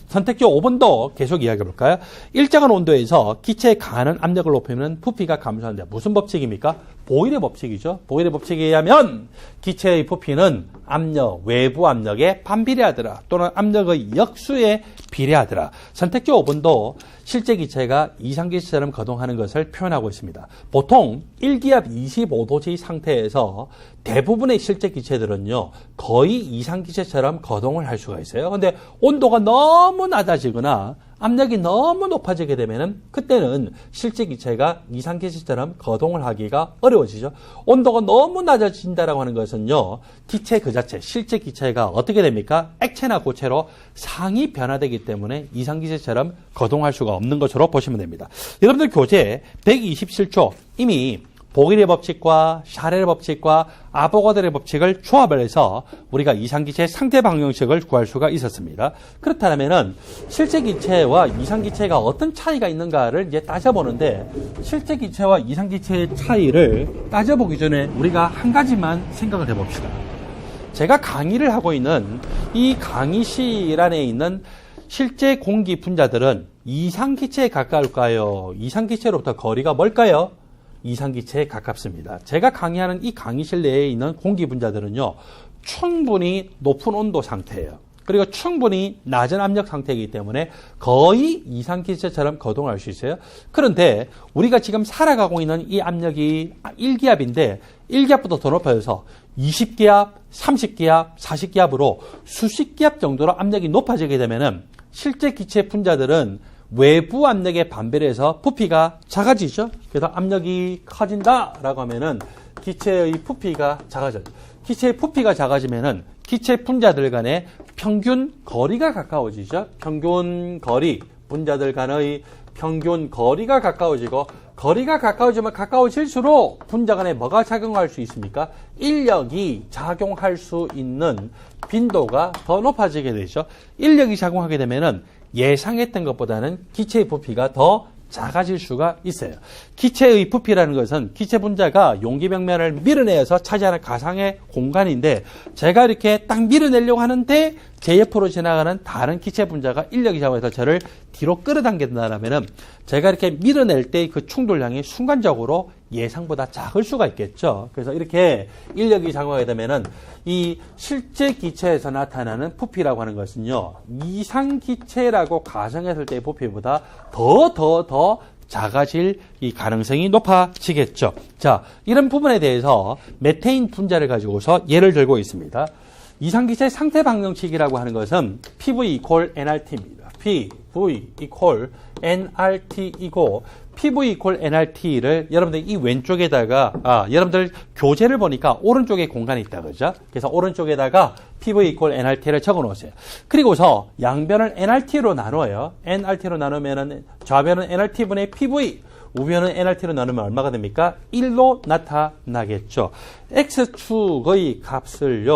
S1: 선택지 5번도 계속 이야기해 볼까요? 일정한 온도에서 기체에 가하는 압력을 높이면 부피가 감소한다. 무슨 법칙입니까? 보일의 법칙이죠. 보일의 법칙에 의하면 기체의 부피는 압력, 외부 압력에 반비례하더라. 또는 압력의 역수에 비례하더라. 선택지 5번도 실제 기체가 이상기체처럼 거동하는 것을 표현하고 있습니다. 보통 1기압 25도씨 상태에서 대부분의 실제 기체들은요, 거의 이상기체처럼 거동을 할 수가 있어요. 근데 온도가 너무 낮아지거나 압력이 너무 높아지게 되면은 그때는 실제 기체가 이상기체처럼 거동을 하기가 어려워지죠. 온도가 너무 낮아진다라고 하는 것은요, 기체 그 자체, 실제 기체가 어떻게 됩니까? 액체나 고체로 상이 변화되기 때문에 이상기체처럼 거동할 수가 없는 것으로 보시면 됩니다. 여러분들 교재 127초 이미 보일의 법칙과 샤렐의 법칙과 아보가드로의 법칙을 조합을 해서 우리가 이상기체의 상태 방정식을 구할 수가 있었습니다. 그렇다면 실제 기체와 이상기체가 어떤 차이가 있는가를 이제 따져보는데, 실제 기체와 이상기체의 차이를 따져보기 전에 우리가 한 가지만 생각을 해봅시다. 제가 강의를 하고 있는 이 강의실 안에 있는 실제 공기 분자들은 이상기체에 가까울까요? 이상기체로부터 거리가 멀까요? 이상기체에 가깝습니다. 제가 강의하는 이 강의실 내에 있는 공기 분자들은요, 충분히 높은 온도 상태예요. 그리고 충분히 낮은 압력 상태이기 때문에 거의 이상기체처럼 거동할 수 있어요. 그런데 우리가 지금 살아가고 있는 이 압력이 1기압인데 1기압보다 더 높아져서 20기압, 30기압, 40기압으로 수십 기압 정도로 압력이 높아지게 되면은 실제 기체 분자들은 외부 압력에 반비례해서 부피가 작아지죠. 그래서 압력이 커진다라고 하면은 기체의 부피가 작아져요. 기체의 부피가 작아지면은 기체 분자들 간의 평균 거리가 가까워지죠. 평균 거리, 분자들 간의 평균 거리가 가까워지고, 거리가 가까워지면 가까워질수록 분자 간에 뭐가 작용할 수 있습니까? 인력이 작용할 수 있는 빈도가 더 높아지게 되죠. 인력이 작용하게 되면은 예상했던 것보다는 기체의 부피가 더 작아질 수가 있어요. 기체의 부피라는 것은 기체 분자가 용기 벽면을 밀어내서 차지하는 가상의 공간인데, 제가 이렇게 딱 밀어내려고 하는데 제 옆으로 지나가는 다른 기체 분자가 인력이 작용해서 저를 뒤로 끌어당긴다면 제가 이렇게 밀어낼 때 그 충돌량이 순간적으로 예상보다 작을 수가 있겠죠. 그래서 이렇게 인력이 작용하게 되면은 이 실제 기체에서 나타나는 부피라고 하는 것은요, 이상 기체라고 가정했을 때의 부피보다 더 작아질 이 가능성이 높아지겠죠. 자, 이런 부분에 대해서 메테인 분자를 가지고서 예를 들고 있습니다. 이상기체의 상태 방정식이라고 하는 것은 PV equal nRT입니다. PV equal nRT이고, PV equal nRT를 여러분들 이 왼쪽에다가, 여러분들 교재를 보니까 오른쪽에 공간이 있다, 그죠? 그래서 오른쪽에다가 PV equal nRT를 적어 놓으세요. 그리고서 양변을 nRT로 나눠요. nRT로 나누면은 좌변은 nRT분의 PV, 우변은 nRT로 나누면 얼마가 됩니까? 1로 나타나겠죠. X축의 값을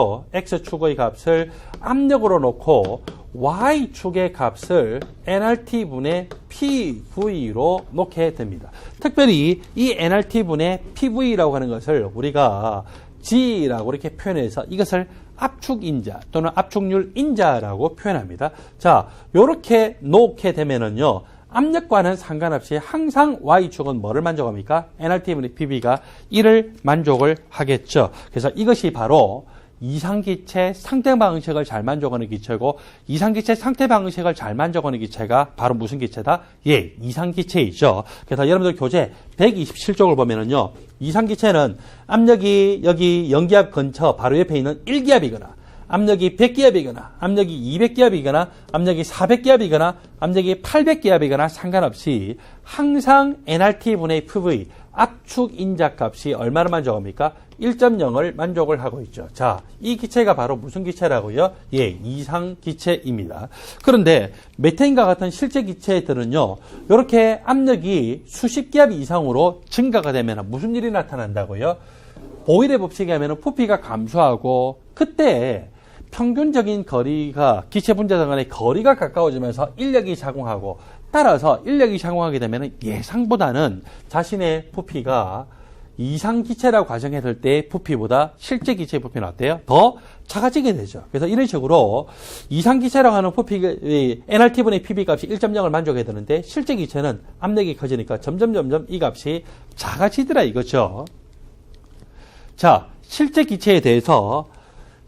S1: 압력으로 놓고 Y축의 값을 nRT분의 PV로 놓게 됩니다. 특별히 이 nRT분의 PV라고 하는 것을 우리가 G라고 이렇게 표현해서 이것을 압축인자 또는 압축률 인자라고 표현합니다. 자, 요렇게 놓게 되면은요, 압력과는 상관없이 항상 Y축은 뭐를 만족합니까? nRT분의 PV가 1을 만족을 하겠죠. 그래서 이것이 바로 이상기체 상태 방정식을 잘 만족하는 기체고, 이상기체 상태 방정식을 잘 만족하는 기체가 바로 무슨 기체다? 예, 이상기체이죠. 그래서 여러분들 교재 127쪽을 보면은요, 이상기체는 압력이 여기 0기압 근처 바로 옆에 있는 1기압이거나 압력이 100기압이거나 압력이 200기압이거나 압력이 400기압이거나 압력이 800기압이거나 상관없이 항상 nRT분의 PV 압축 인자값이 얼마를 만족합니까? 1.0을 만족을 하고 있죠. 자, 이 기체가 바로 무슨 기체라고요? 예, 이상 기체입니다. 그런데 메테인과 같은 실제 기체들은요, 이렇게 압력이 수십 기압 이상으로 증가가 되면 무슨 일이 나타난다고요? 보일의 법칙에 하면 부피가 감소하고, 그때 평균적인 거리가, 기체 분자들 간의 거리가 가까워지면서 인력이 작용하고, 따라서 인력이 작용하게 되면 예상보다는 자신의 부피가 이상 기체라고 가정했을 때 부피보다 실제 기체의 부피는 어때요? 더 작아지게 되죠. 그래서 이런 식으로 이상 기체라고 하는 부피, nRT분의 PV 값이 1.0을 만족해야 되는데 실제 기체는 압력이 커지니까 점점 이 값이 작아지더라 이거죠. 자, 실제 기체에 대해서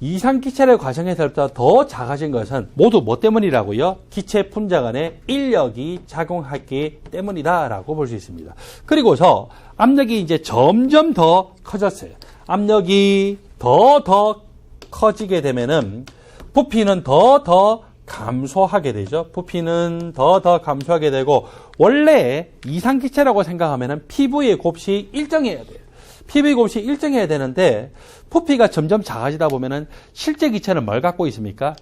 S1: 이상 기체를 가정했을 때 더 작아진 것은 모두 뭐 때문이라고요? 기체 분자 간에 인력이 작용하기 때문이다라고 볼 수 있습니다. 그리고서 압력이 이제 점점 더 커졌어요. 압력이 더 커지게 되면은 부피는 더 감소하게 되죠. 부피는 더 감소하게 되고, 원래 이상 기체라고 생각하면은 PV의 곱이 일정해야 돼요. PV 곱이 일정해야 되는데 부피가 점점 작아지다 보면은 실제 기체는 뭘 갖고 있습니까?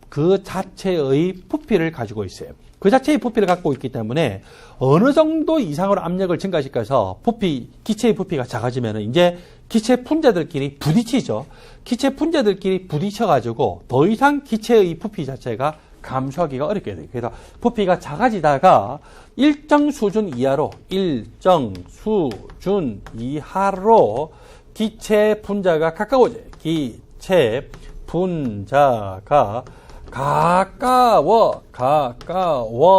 S1: 그 자체의 부피를 가지고 있어요. 그 자체의 부피를 갖고 있기 때문에 어느 정도 이상으로 압력을 증가시켜서 기체의 부피가 작아지면은 이제 기체 분자들끼리 부딪히죠. 기체 분자들끼리 부딪혀가지고 더 이상 기체의 부피 자체가 감소하기가 어렵게 돼요. 그래서 부피가 작아지다가 일정 수준 이하로 기체 분자가 가까워져요. 기체 분자가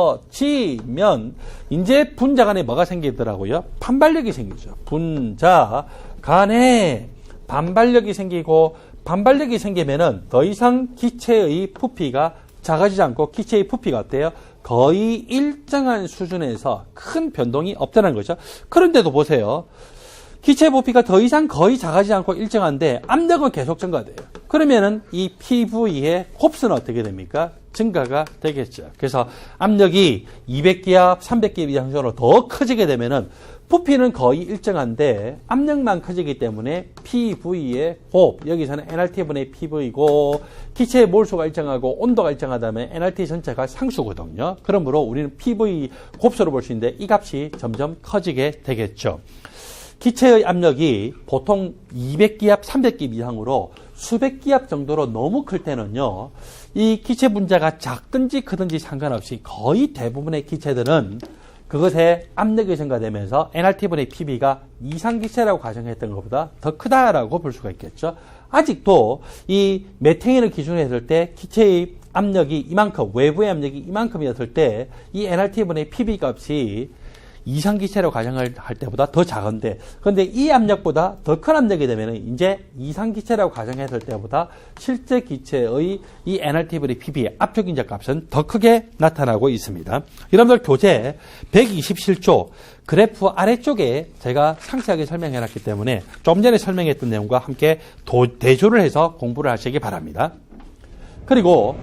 S1: 가까워지면 이제 분자 간에 뭐가 생기더라고요? 반발력이 생기죠. 분자 간에 반발력이 생기고, 반발력이 생기면은 더 이상 기체의 부피가 작아지지 않고 기체의 부피가 어때요? 거의 일정한 수준에서 큰 변동이 없다는 거죠. 그런데도 보세요. 기체 부피가 더 이상 거의 작아지지 않고 일정한데 압력은 계속 증가돼요. 그러면은 이 PV의 곱수는 어떻게 됩니까? 증가가 되겠죠. 그래서 압력이 200기압, 300기압 이상으로 더 커지게 되면은 부피는 거의 일정한데 압력만 커지기 때문에 PV의 곱, 여기서는 nRT분의 PV고, 기체의 몰수가 일정하고 온도가 일정하다면 nRT 전체가 상수거든요. 그러므로 우리는 PV 곱수로 볼 수 있는데 이 값이 점점 커지게 되겠죠. 기체의 압력이 보통 200기압, 300기압 이상으로 수백 기압 정도로 너무 클 때는요, 이 기체 분자가 작든지 크든지 상관없이 거의 대부분의 기체들은 그것에 압력이 증가되면서 nRT분의 PV가 이상 기체라고 가정했던 것보다 더 크다라고 볼 수가 있겠죠. 아직도 이 메테인을 기준으로 했을 때 기체의 압력이 이만큼, 외부의 압력이 이만큼이었을 때 이 nRT분의 PV 값이 이상기체로 가정을 할 때보다 더 작은데, 그런데 이 압력보다 더 큰 압력이 되면 이제 이상기체라고 가정했을 때보다 실제 기체의 이 nRT분의 PV의 압축인자 값은 더 크게 나타나고 있습니다. 여러분들 교재 127조 그래프 아래쪽에 제가 상세하게 설명해 놨기 때문에 좀 전에 설명했던 내용과 함께 대조를 해서 공부를 하시기 바랍니다. 그리고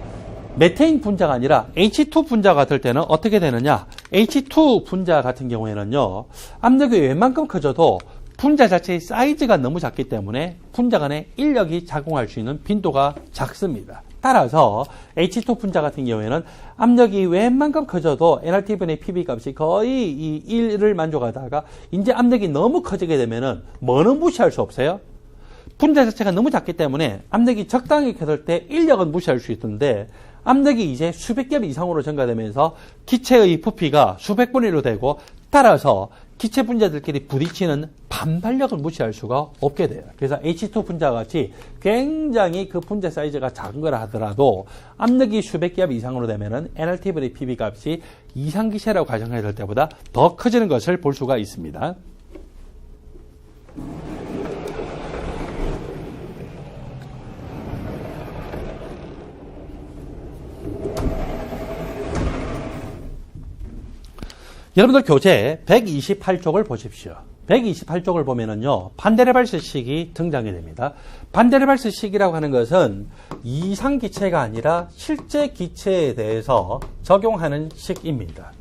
S1: 메테인 분자가 아니라 H2 분자가 될 때는 어떻게 되느냐? H2 분자 같은 경우에는요, 압력이 웬만큼 커져도 분자 자체의 사이즈가 너무 작기 때문에 분자 간에 인력이 작용할 수 있는 빈도가 작습니다. 따라서 H2 분자 같은 경우에는 압력이 웬만큼 커져도 nRT분의 PV 값이 거의 이 1을 만족하다가 이제 압력이 너무 커지게 되면은 뭐는 무시할 수 없어요? 분자 자체가 너무 작기 때문에 압력이 적당히 커질 때 인력은 무시할 수 있던데, 압력이 이제 수백 겹 이상으로 증가되면서 기체의 부피가 수백 분의 1로 되고, 따라서 기체 분자들끼리 부딪히는 반발력을 무시할 수가 없게 돼요. 그래서 H2 분자 같이 굉장히 그 분자 사이즈가 작은 거라 하더라도 압력이 수백 겹 이상으로 되면은 nRT분의 PV 값이 이상기체라고 가정해야 될 때보다 더 커지는 것을 볼 수가 있습니다. 여러분들 교재 128쪽을 보십시오. 128쪽을 보면은요, 반데르발스식이 등장이 됩니다. 반데르발스식이라고 하는 것은 이상기체가 아니라 실제 기체에 대해서 적용하는 식입니다.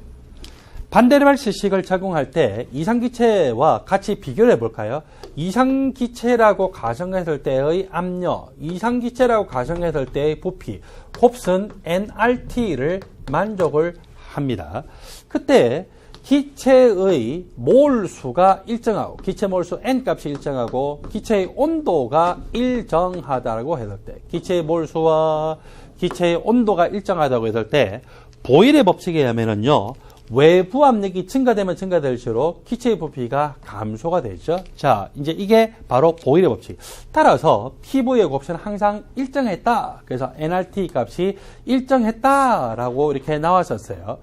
S1: 반데르발스식을 적용할 때 이상기체와 같이 비교를 해볼까요? 이상기체라고 가정했을 때의 압력, 이상기체라고 가정했을 때의 부피, 곱슨 nRT를 만족을 합니다. 그때 기체의 몰수가 일정하고, 기체 몰수 n값이 일정하고, 기체의 온도가 일정하다고 했을 때, 기체의 몰수와 기체의 온도가 일정하다고 했을 때, 보일의 법칙에 의하면은요, 외부 압력이 증가되면 증가될수록 기체의 부피가 감소가 되죠. 자, 이제 이게 바로 보일의 법칙. 따라서 피부의 곱슬은 항상 일정했다. 그래서 nRT 값이 일정했다라고 이렇게 나왔었어요.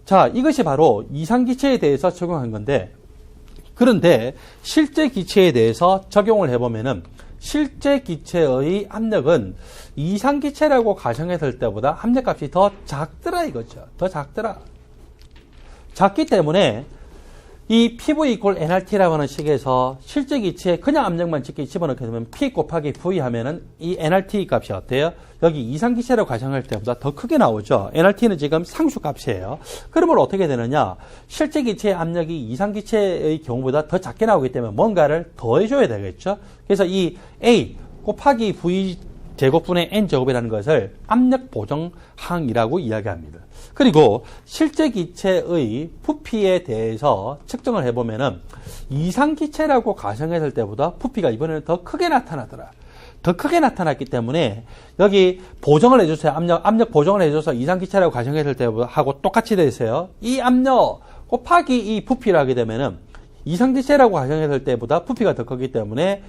S1: 자, 이것이 바로 이상기체에 대해서 적용한 건데, 그런데 실제 기체에 대해서 적용을 해보면은 실제 기체의 압력은 이상기체라고 가정했을 때보다 압력값이 더 작더라 이거죠. 더 작더라. 작기 때문에 이 PV 이퀄 nRT라고 하는 식에서 실제 기체에 그냥 압력만 집어넣게 되면 P 곱하기 V 하면은 이 nRT 값이 어때요? 여기 이상기체라고 가정할 때보다 더 크게 나오죠. nRT는 지금 상수값이에요. 그러면 어떻게 되느냐? 실제 기체의 압력이 이상기체의 경우보다 더 작게 나오기 때문에 뭔가를 더해줘야 되겠죠. 그래서 이 A 곱하기 V 제곱분의 N제곱이라는 것을 압력 보정항이라고 이야기합니다. 그리고 실제 기체의 부피에 대해서 측정을 해보면은 이상기체라고 가정했을 때보다 부피가 이번에는 더 크게 나타나더라. 더 크게 나타났기 때문에 여기 보정을 해주세요. 압력 보정을 해줘서 이상기체라고 가정했을 때보다 하고 똑같이 되세요. 이 압력 곱하기 이 부피를 하게 되면은 이상기체라고 가정했을 때보다 부피가 더 크기 때문에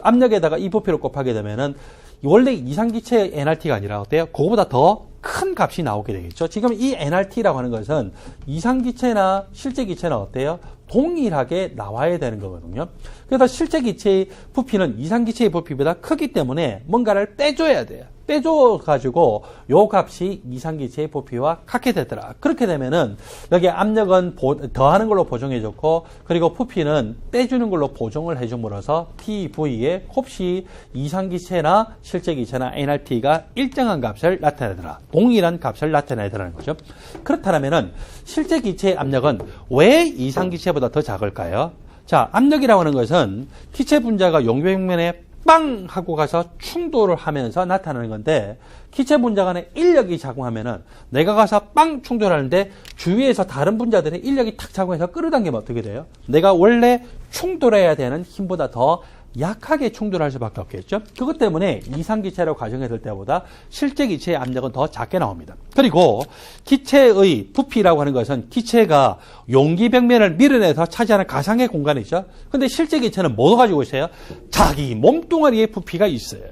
S1: 압력에다가 이 부피를 곱하게 되면은 원래 이상기체의 nRT가 아니라 어때요? 그거보다 더 큰 값이 나오게 되겠죠. 지금 이 nRT라고 하는 것은 이상기체나 실제 기체는 어때요? 동일하게 나와야 되는 거거든요. 그래서 실제 기체의 부피는 이상기체의 부피보다 크기 때문에 뭔가를 빼줘야 돼요. 빼줘가지고 요 값이 이상기체의 부피와 같게 되더라. 그렇게 되면은 여기 압력은 더하는 걸로 보정해줬고, 그리고 부피는 빼주는 걸로 보정을 해줌으로써 PV의 곱시 이상기체나 실제 기체나 nRT가 일정한 값을 나타내더라. 동일한 값을 나타내더라는 거죠. 그렇다면은 실제 기체의 압력은 왜 이상기체보다 더 작을까요? 자, 압력이라고 하는 것은 기체 분자가 용병면에 빵 하고 가서 충돌을 하면서 나타나는 건데, 기체 분자 간에 인력이 작용하면은 내가 가서 빵 충돌하는데 주위에서 다른 분자들의 인력이 탁 작용해서 끌어당기면 어떻게 돼요? 내가 원래 충돌해야 되는 힘보다 더 약하게 충돌할 수밖에 없겠죠. 그것 때문에 이상기체라고 가정했을 때보다 실제 기체의 압력은 더 작게 나옵니다. 그리고 기체의 부피라고 하는 것은 기체가 용기 벽면을 밀어내서 차지하는 가상의 공간이죠. 근데 실제 기체는 뭐 가지고 있어요? 자기 몸뚱아리의 부피가 있어요.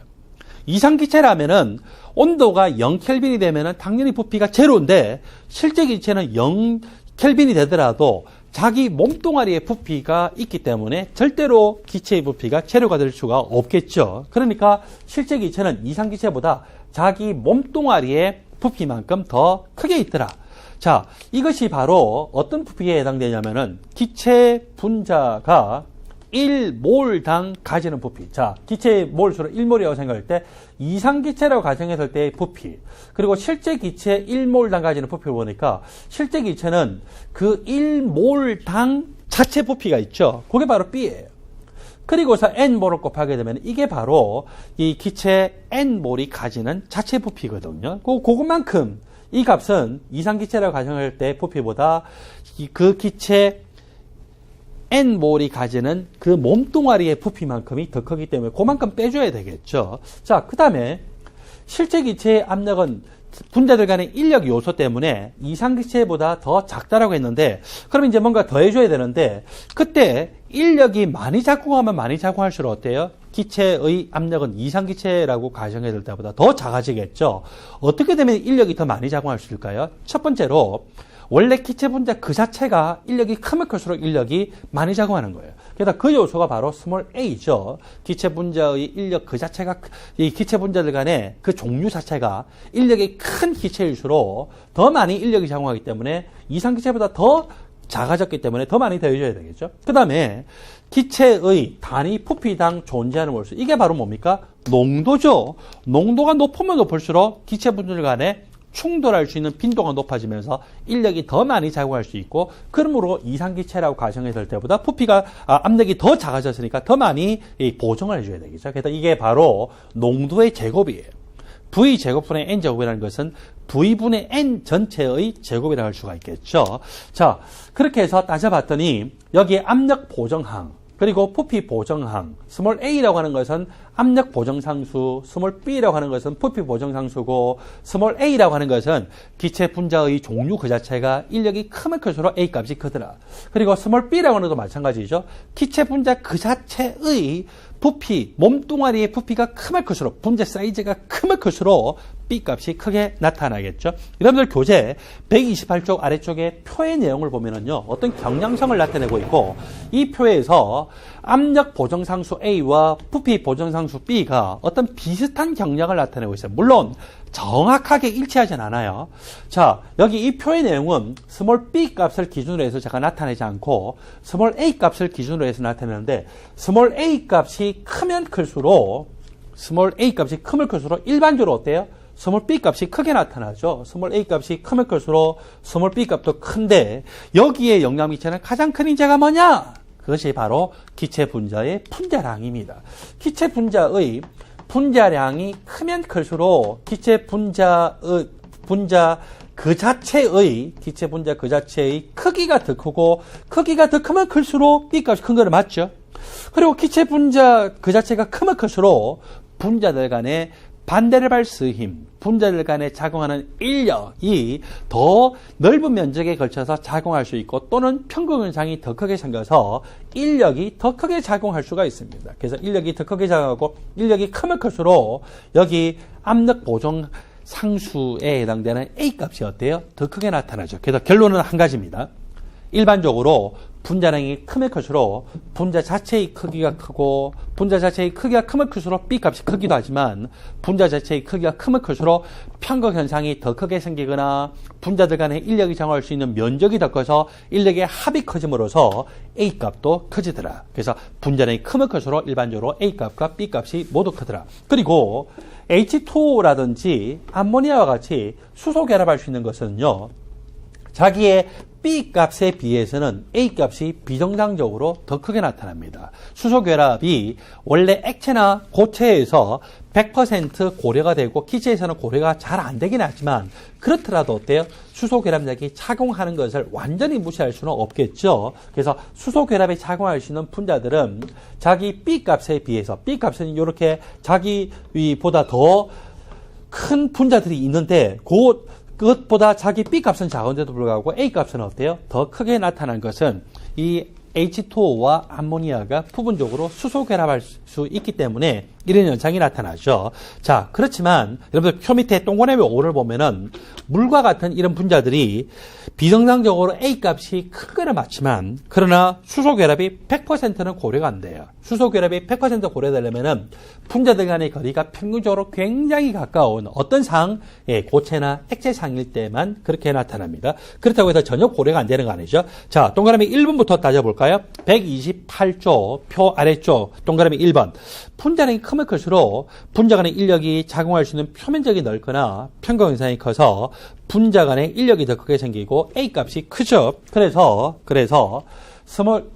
S1: 이상기체라면은 온도가 0켈빈이 되면은 당연히 부피가 제로인데, 실제 기체는 0켈빈이 되더라도 자기 몸뚱아리의 부피가 있기 때문에 절대로 기체의 부피가 제로가 될 수가 없겠죠. 그러니까 실제 기체는 이상기체보다 자기 몸뚱아리의 부피만큼 더 크게 있더라. 자, 이것이 바로 어떤 부피에 해당되냐면은 기체 분자가 1몰당 가지는 부피. 자, 기체의 몰수를 1몰이라고 생각할 때 이상기체라고 가정했을 때의 부피, 그리고 실제 기체 1몰당 가지는 부피를 보니까 실제 기체는 그 1몰당 자체 부피가 있죠. 그게 바로 B예요. 그리고서 N몰을 곱하게 되면 이게 바로 이 기체 N몰이 가지는 자체 부피거든요. 그것만큼 이 값은 이상기체라고 가정할 때 부피보다 그 기체 N몰이 가지는 그 몸뚱아리의 부피만큼이 더 크기 때문에 그만큼 빼줘야 되겠죠. 자, 그 다음에 실제 기체의 압력은 분자들 간의 인력 요소 때문에 이상기체보다 더 작다라고 했는데, 그럼 이제 뭔가 더 해줘야 되는데, 그때 인력이 많이 작용하면 많이 작용할수록 어때요? 기체의 압력은 이상기체라고 가정해둘 때보다 더 작아지겠죠. 어떻게 되면 인력이 더 많이 작용할 수 있을까요? 첫 번째로 원래 기체 분자 그 자체가 인력이 크면 클수록 인력이 많이 작용하는 거예요. 그래서 그 요소가 바로 스몰 a죠. 기체 분자의 인력 그 자체가, 이 기체 분자들 간의 그 종류 자체가 인력이 큰 기체일수록 더 많이 인력이 작용하기 때문에 이상기체보다 더 작아졌기 때문에 더 많이 더해줘야 되겠죠. 그 다음에 기체의 단위 부피당 존재하는 몰수. 이게 바로 뭡니까? 농도죠. 농도가 높으면 높을수록 기체 분들 간에 충돌할 수 있는 빈도가 높아지면서 인력이 더 많이 작용할 수 있고, 그러므로 이상기체라고 가정했을 때보다 부피가 압력이 더 작아졌으니까 더 많이 보정을 해줘야 되겠죠. 그래서 이게 바로 농도의 제곱이에요. V 제곱분의 N 제곱이라는 것은 V분의 N 전체의 제곱이라고 할 수가 있겠죠. 자, 그렇게 해서 따져봤더니 여기에 압력 보정항, 그리고 부피 보정항, 스몰 a라고 하는 것은 압력 보정상수, 스몰 b라고 하는 것은 부피 보정상수고, 스몰 a라고 하는 것은 기체 분자의 종류 그 자체가 인력이 크면 클수록 a 값이 크더라. 그리고 스몰 b라고 하는 것도 마찬가지죠. 기체 분자 그 자체의 부피, 몸뚱아리의 부피가 크면 클수록, 분자 사이즈가 크면 클수록 B 값이 크게 나타나겠죠. 여러분들 교재 128쪽 아래쪽에 표의 내용을 보면은요, 어떤 경량성을 나타내고 있고, 이 표에서 압력 보정상수 A와 부피 보정상수 B가 어떤 비슷한 경량을 나타내고 있어요. 물론 정확하게 일치하진 않아요. 자, 여기 이 표의 내용은 스몰 b 값을 기준으로 해서 제가 나타내지 않고 스몰 a 값을 기준으로 해서 나타내는데, 스몰 a 값이 크면 클수록 일반적으로 어때요? 스몰 b 값이 크게 나타나죠. 스몰 a 값이 크면 클수록 스몰 b 값도 큰데, 여기에 영향미치는 가장 큰 인자가 뭐냐? 그것이 바로 기체 분자의 분자량입니다. 기체 분자의 분자량이 크면 클수록 기체 분자 그 자체의 크기가 더 크고, 크기가 더 크면 클수록 B 값이 큰 거는 맞죠. 그리고 기체 분자 그 자체가 크면 클수록 분자들 간의 반데르발스 힘, 분자들 간에 작용하는 인력이 더 넓은 면적에 걸쳐서 작용할 수 있고, 또는 평균현상이 더 크게 생겨서 인력이 더 크게 작용할 수가 있습니다. 그래서 인력이 더 크게 작용하고, 인력이 크면 클수록 여기 압력 보정 상수에 해당되는 A 값이 어때요? 더 크게 나타나죠. 그래서 결론은 한 가지입니다. 일반적으로 분자량이 크면 클수록 분자 자체의 크기가 크고, 분자 자체의 크기가 크면 클수록 B 값이 크기도 하지만, 분자 자체의 크기가 크면 클수록 편극 현상이 더 크게 생기거나, 분자들 간의 인력이 작용할 수 있는 면적이 더 커서 인력의 합이 커짐으로써 A 값도 커지더라. 그래서 분자량이 크면 클수록 일반적으로 A 값과 B 값이 모두 크더라. 그리고 H2O라든지 암모니아와 같이 수소 결합할 수 있는 것은요, 자기의 B 값에 비해서는 A 값이 비정상적으로 더 크게 나타납니다. 수소 결합이 원래 액체나 고체에서 100% 고려가 되고, 기체에서는 고려가 잘 안 되긴 하지만, 그렇더라도 어때요? 수소 결합력이 작용하는 것을 완전히 무시할 수는 없겠죠. 그래서 수소 결합에 작용할 수 있는 분자들은 자기 B 값에 비해서, B 값은 이렇게 자기보다 더 큰 분자들이 있는데, 그것보다 자기 B 값은 작은데도 불구하고 A 값은 어때요? 더 크게 나타난 것은 이 H2O와 암모니아가 부분적으로 수소 결합할 수 있기 때문에 이런 현상이 나타나죠. 자, 그렇지만 여러분들 표 밑에 동그라미 5를 보면은 물과 같은 이런 분자들이 비정상적으로 A 값이 큰 거는 맞지만, 그러나 수소 결합이 100%는 고려가 안 돼요. 수소 결합이 100% 고려되려면은 분자들 간의 거리가 평균적으로 굉장히 가까운 어떤 고체나 액체 상일 때만 그렇게 나타납니다. 그렇다고 해서 전혀 고려가 안 되는 거 아니죠. 자, 동그라미 1번부터 따져볼까요? 128조 표 아래쪽 동그라미 1번. 분자량이 크면 클수록 분자 간의 인력이 작용할 수 있는 표면적이 넓거나 편극 현상이 커서 분자 간의 인력이 더 크게 생기고 A 값이 크죠. 그래서 스몰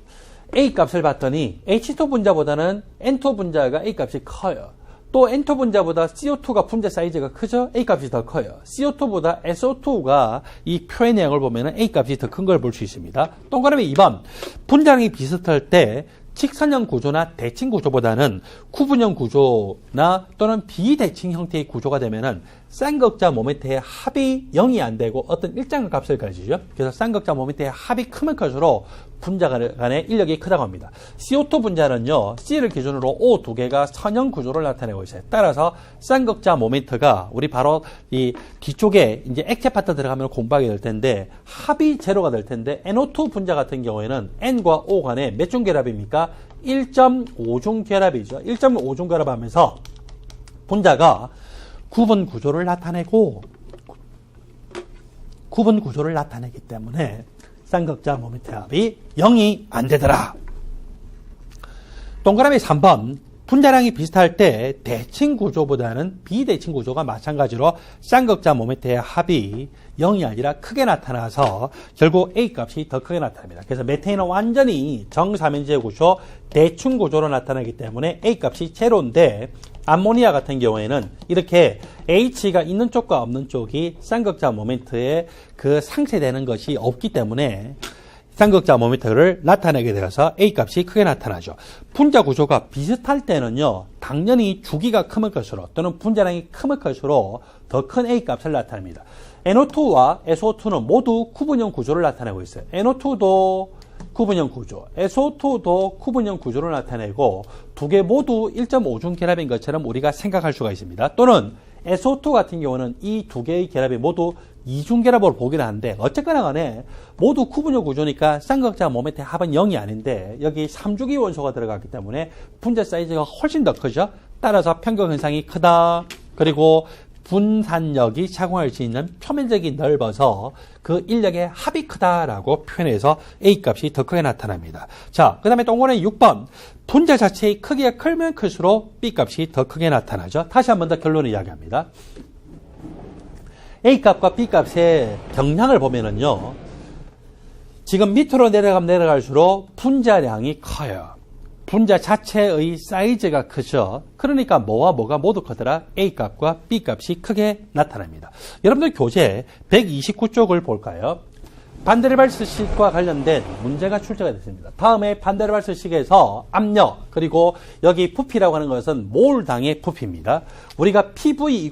S1: A 값을 봤더니 H2 분자보다는 N2 분자가 A 값이 커요. 또 N2 분자보다 CO2가 분자 사이즈가 크죠? A 값이 더 커요. CO2보다 SO2가 이 표의 내용을 보면 A 값이 더 큰 걸 볼 수 있습니다. 동그라미 2번. 분자량이 비슷할 때 직선형 구조나 대칭 구조보다는 구분형 구조나 또는 비대칭 형태의 구조가 되면은 쌍극자 모멘트의 합이 0이 안 되고 어떤 일정한 값을 가지죠. 그래서 쌍극자 모멘트의 합이 크면 클수록 분자 간의 인력이 크다고 합니다. CO2 분자는요, C를 기준으로 O 두 개가 선형 구조를 나타내고 있어요. 따라서 쌍극자 모멘트가 우리 바로 이 뒤쪽에 이제 액체 파트 들어가면 공부하게 될 텐데 합이 제로가 될 텐데, NO2 분자 같은 경우에는 N과 O 간에 몇 중 결합입니까? 1.5중 결합이죠. 1.5중 결합하면서 분자가 구분 구조를 나타내기 때문에 쌍극자 모멘트의 합이 0이 안 되더라. 동그라미 3번. 분자량이 비슷할 때 대칭 구조보다는 비대칭 구조가 마찬가지로 쌍극자 모멘트의 합이 0이 아니라 크게 나타나서 결국 A 값이 더 크게 나타납니다. 그래서 메테인은 완전히 정사면지의 구조, 대칭 구조로 나타나기 때문에 A 값이 제로인데 암모니아 같은 경우에는 이렇게 H가 있는 쪽과 없는 쪽이 쌍극자 모멘트에 그 상쇄되는 것이 없기 때문에 쌍극자 모멘트를 나타내게 되어서 A 값이 크게 나타나죠. 분자 구조가 비슷할 때는요, 당연히 주기가 크면 클수록 또는 분자량이 크면 클수록 더 큰 A 값을 나타냅니다. NO2와 SO2는 모두 구분형 구조를 나타내고 있어요. NO2도 구분형 구조, SO2도 구분형 구조를 나타내고 두 개 모두 1.5중 결합인 것처럼 우리가 생각할 수가 있습니다. 또는 SO2 같은 경우는 이 두 개의 결합이 모두 이중 결합으로 보긴 하는데 어쨌거나 간에 모두 구분형 구조니까 쌍극자 모멘트의 합은 0이 아닌데 여기 3주기 원소가 들어갔기 때문에 분자 사이즈가 훨씬 더 크죠. 따라서 평균 현상이 크다. 그리고 분산력이 작용할 수 있는 표면적이 넓어서 그 인력의 합이 크다라고 표현해서 A 값이 더 크게 나타납니다. 자, 그 다음에 동그라미 6번. 분자 자체의 크기가 크면 클수록 B 값이 더 크게 나타나죠. 다시 한 번 더 결론을 이야기합니다. A 값과 B 값의 경량을 보면은요, 지금 밑으로 내려가면 내려갈수록 분자량이 커요. 분자 자체의 사이즈가 크죠. 그러니까 뭐와 뭐가 모두 크더라? A 값과 B 값이 크게 나타납니다. 여러분들 교재 129쪽을 볼까요? 반데르발스식과 관련된 문제가 출제가 됐습니다. 다음에 반데르발스식에서 압력, 그리고 여기 부피라고 하는 것은 몰당의 부피입니다. 우리가 PV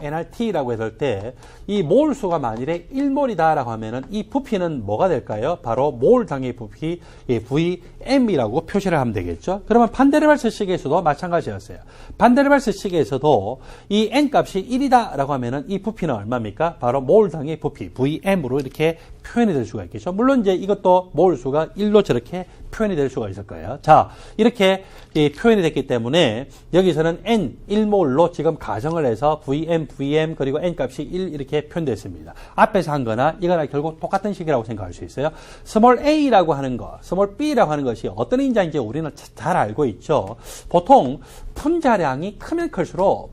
S1: nRT라고 했을 때 이 몰수가 만일에 1몰이다라고 하면은 이 부피는 뭐가 될까요? 바로 몰당의 부피 VM이라고 표시를 하면 되겠죠. 그러면 반데르발스식에서도 마찬가지였어요. 반데르발스식에서도 이 N 값이 1이다라고 하면은 이 부피는 얼마입니까? 바로 몰당의 부피 VM으로 이렇게 표현이 될 수가 있겠죠. 물론 이제 이것도 몰수가 1로 저렇게 표현이 될 수가 있을 거예요. 자, 이렇게 표현이 됐기 때문에 여기서는 N 1몰로 지금 가정을 해서 VM 그리고 N 값이 1 이렇게 표현됐습니다. 앞에서 한 거나 이거나 결국 똑같은 식이라고 생각할 수 있어요. 스몰 a라고 하는 거, 스몰 b라고 하는 것이 어떤 인자인지 우리는 잘 알고 있죠. 보통 분자량이 크면 클수록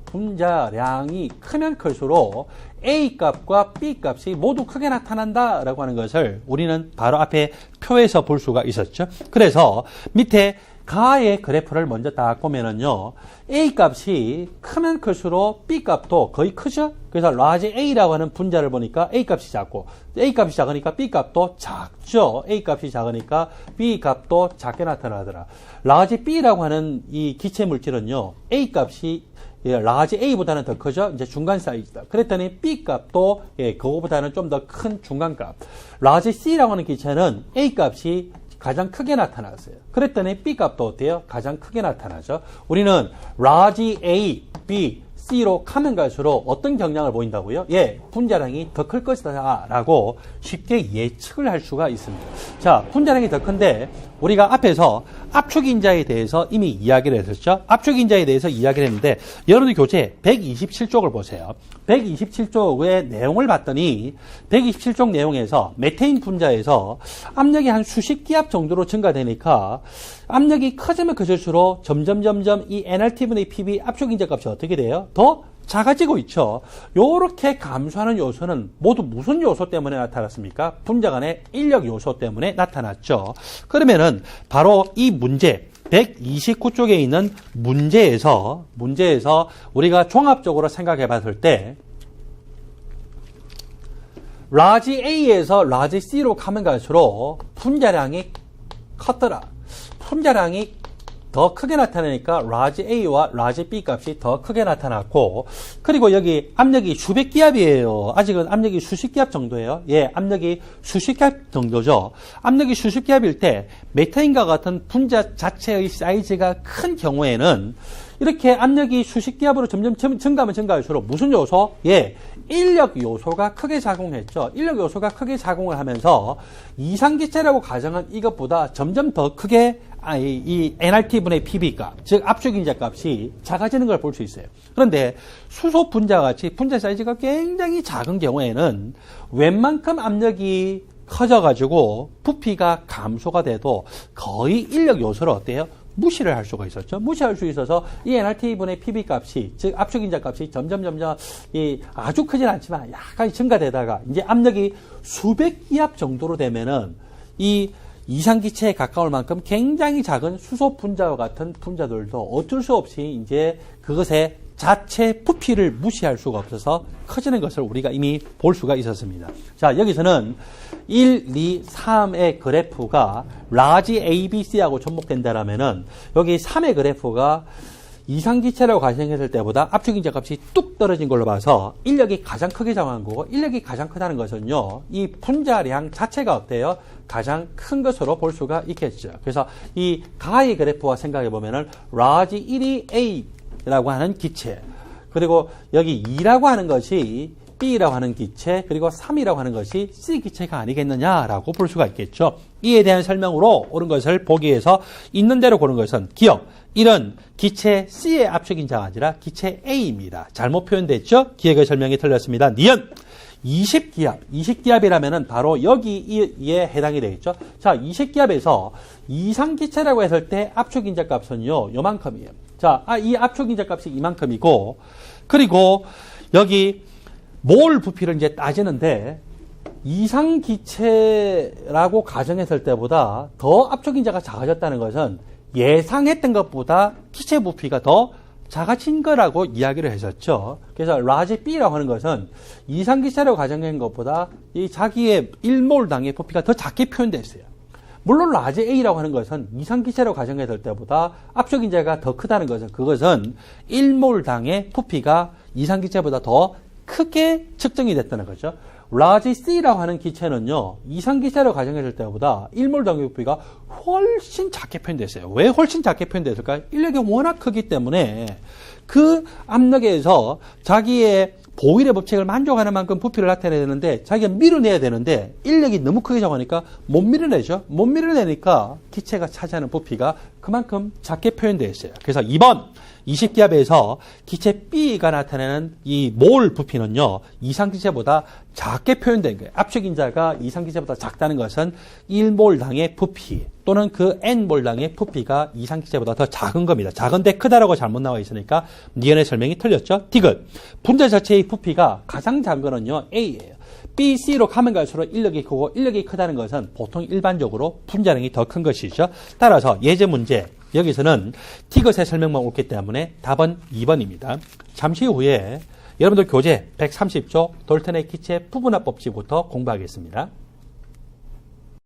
S1: A 값과 B 값이 모두 크게 나타난다라고 하는 것을 우리는 바로 앞에 표에서 볼 수가 있었죠. 그래서 밑에 가의 그래프를 먼저 딱 보면은요, A 값이 크면 클수록 B 값도 거의 크죠? 그래서 라지 A라고 하는 분자를 보니까 A 값이 작고, A 값이 작으니까 B 값도 작죠? A 값이 작으니까 B 값도 작게 나타나더라. 라지 B라고 하는 이 기체 물질은요, A 값이 라지 A보다는 더 크죠? 이제 중간 사이즈다. 그랬더니 B 값도 그거보다는 좀 더 큰 중간값. 라지 C라고 하는 기체는 A 값이 가장 크게 나타났어요. 그랬더니 B 값도 어때요? 가장 크게 나타나죠. 우리는 라지 A, B, C로 가면 갈수록 어떤 경량을 보인다고요? 분자량이 더 클 것이다 라고 쉽게 예측을 할 수가 있습니다. 자, 분자량이 더 큰데 우리가 앞에서 압축인자에 대해서 이미 이야기를 했었죠. 압축인자에 대해서 이야기를 했는데 여러분들 교재 127쪽을 보세요. 127쪽의 내용을 봤더니 127쪽 내용에서 메테인 분자에서 압력이 한 수십 기압 정도로 증가되니까 압력이 커지면 커질수록 점점 이 nRT분의 PV 압축인자 값이 어떻게 돼요? 더 작아지고 있죠. 요렇게 감소하는 요소는 모두 무슨 요소 때문에 나타났습니까? 분자 간의 인력 요소 때문에 나타났죠. 그러면은 바로 이 문제 129쪽에 있는 문제에서 우리가 종합적으로 생각해 봤을 때 라지 A에서 라지 C로 가면 갈수록 분자량이 컸더라. 분자량이 더 크게 나타나니까 라지 A와 라지 B 값이 더 크게 나타났고, 그리고 여기 압력이 수백 기압이에요. 아직은 압력이 수십 기압 정도예요. 압력이 수십 기압 정도죠. 압력이 수십 기압일 때 메테인과 같은 분자 자체의 사이즈가 큰 경우에는 이렇게 압력이 수십 기압으로 점점 증가하면 증가할수록 무슨 요소? 예, 인력 요소가 크게 작용했죠. 인력 요소가 크게 작용을 하면서 이상기체라고 가정한 이것보다 점점 더 크게 이 nRT분의 PB값, 즉 압축인자 값이 작아지는 걸 볼 수 있어요. 그런데 수소 분자 같이 분자 사이즈가 굉장히 작은 경우에는 웬만큼 압력이 커져가지고 부피가 감소가 돼도 거의 인력 요소를 어때요? 무시를 할 수가 있었죠. 무시할 수 있어서 이 nRT분의 PB 값이, 즉 압축인자 값이 점점 아주 크진 않지만 약간 증가되다가 이제 압력이 수백 기압 정도로 되면은 이 이상기체에 가까울 만큼 굉장히 작은 수소 분자와 같은 분자들도 어쩔 수 없이 이제 그것의 자체 부피를 무시할 수가 없어서 커지는 것을 우리가 이미 볼 수가 있었습니다. 자, 여기서는 1, 2, 3의 그래프가 라지 ABC하고 접목된다라면은 여기 3의 그래프가 이상기체라고 가정했을 때보다 압축인자 값이 뚝 떨어진 걸로 봐서 인력이 가장 크게 작용한 거고, 인력이 가장 크다는 것은요, 이 분자량 자체가 어때요? 가장 큰 것으로 볼 수가 있겠죠. 그래서 이 가의 그래프와 생각해 보면은 라지 1이 A라고 하는 기체, 그리고 여기 2라고 하는 것이 B라고 하는 기체, 그리고 3이라고 하는 것이 C 기체가 아니겠느냐라고 볼 수가 있겠죠. 이에 대한 설명으로 옳은 것을 보기 위해서 있는 대로 고른 것은 기억. 1은 기체 C의 압축인자가 아니라 기체 A입니다. 잘못 표현됐죠? 기억의 설명이 틀렸습니다. 니은 20기압이라면은 바로 여기에 해당이 되겠죠. 자, 20기압에서 이상기체라고 했을 때 압축인자 값은요, 요만큼이에요. 자, 이 압축인자 값이 이만큼이고, 그리고 여기 몰 부피를 이제 따지는데, 이상기체라고 가정했을 때보다 더 압축인자가 작아졌다는 것은 예상했던 것보다 기체 부피가 더 작아진 거라고 이야기를 했었죠. 그래서 라지 B라고 하는 것은 이상기체라고 가정한 것보다 이 자기의 1몰당의 부피가 더 작게 표현됐어요. 물론 라지 A라고 하는 것은 이상기체라고 가정했을 때보다 압축인자가 더 크다는 것은, 그것은 1몰당의 부피가 이상기체보다 더 크게 측정이 됐다는 거죠. 라지 C라고 하는 기체는요, 이상기체라고 가정했을 때보다 1몰당의 부피가 훨씬 작게 표현됐어요. 왜 훨씬 작게 표현됐을까요? 인력이 워낙 크기 때문에 그 압력에서 자기의 보일의 법칙을 만족하는 만큼 부피를 나타내야 되는데, 자기가 밀어내야 되는데 인력이 너무 크게 작으니까 못 밀어내죠. 못 밀어내니까 기체가 차지하는 부피가 그만큼 작게 표현되어 있어요. 그래서 2번 20기압에서 기체 B가 나타내는 이 몰 부피는요, 이상기체보다 작게 표현된 거예요. 압축인자가 이상기체보다 작다는 것은 1몰당의 부피 또는 그 N몰당의 부피가 이상기체보다 더 작은 겁니다. 작은데 크다라고 잘못 나와 있으니까 니은의 설명이 틀렸죠. 디귿. 분자 자체의 부피가 가장 작은 거는요, A예요. B, C로 가면 갈수록 인력이 크고, 인력이 크다는 것은 보통 일반적으로 분자량이 더 큰 것이죠. 따라서 예제 문제, 여기서는 티귿의 설명만 옳기 때문에 답은 2번입니다. 잠시 후에 여러분들 교재 130조 돌턴의 기체 부분합 법칙부터 공부하겠습니다.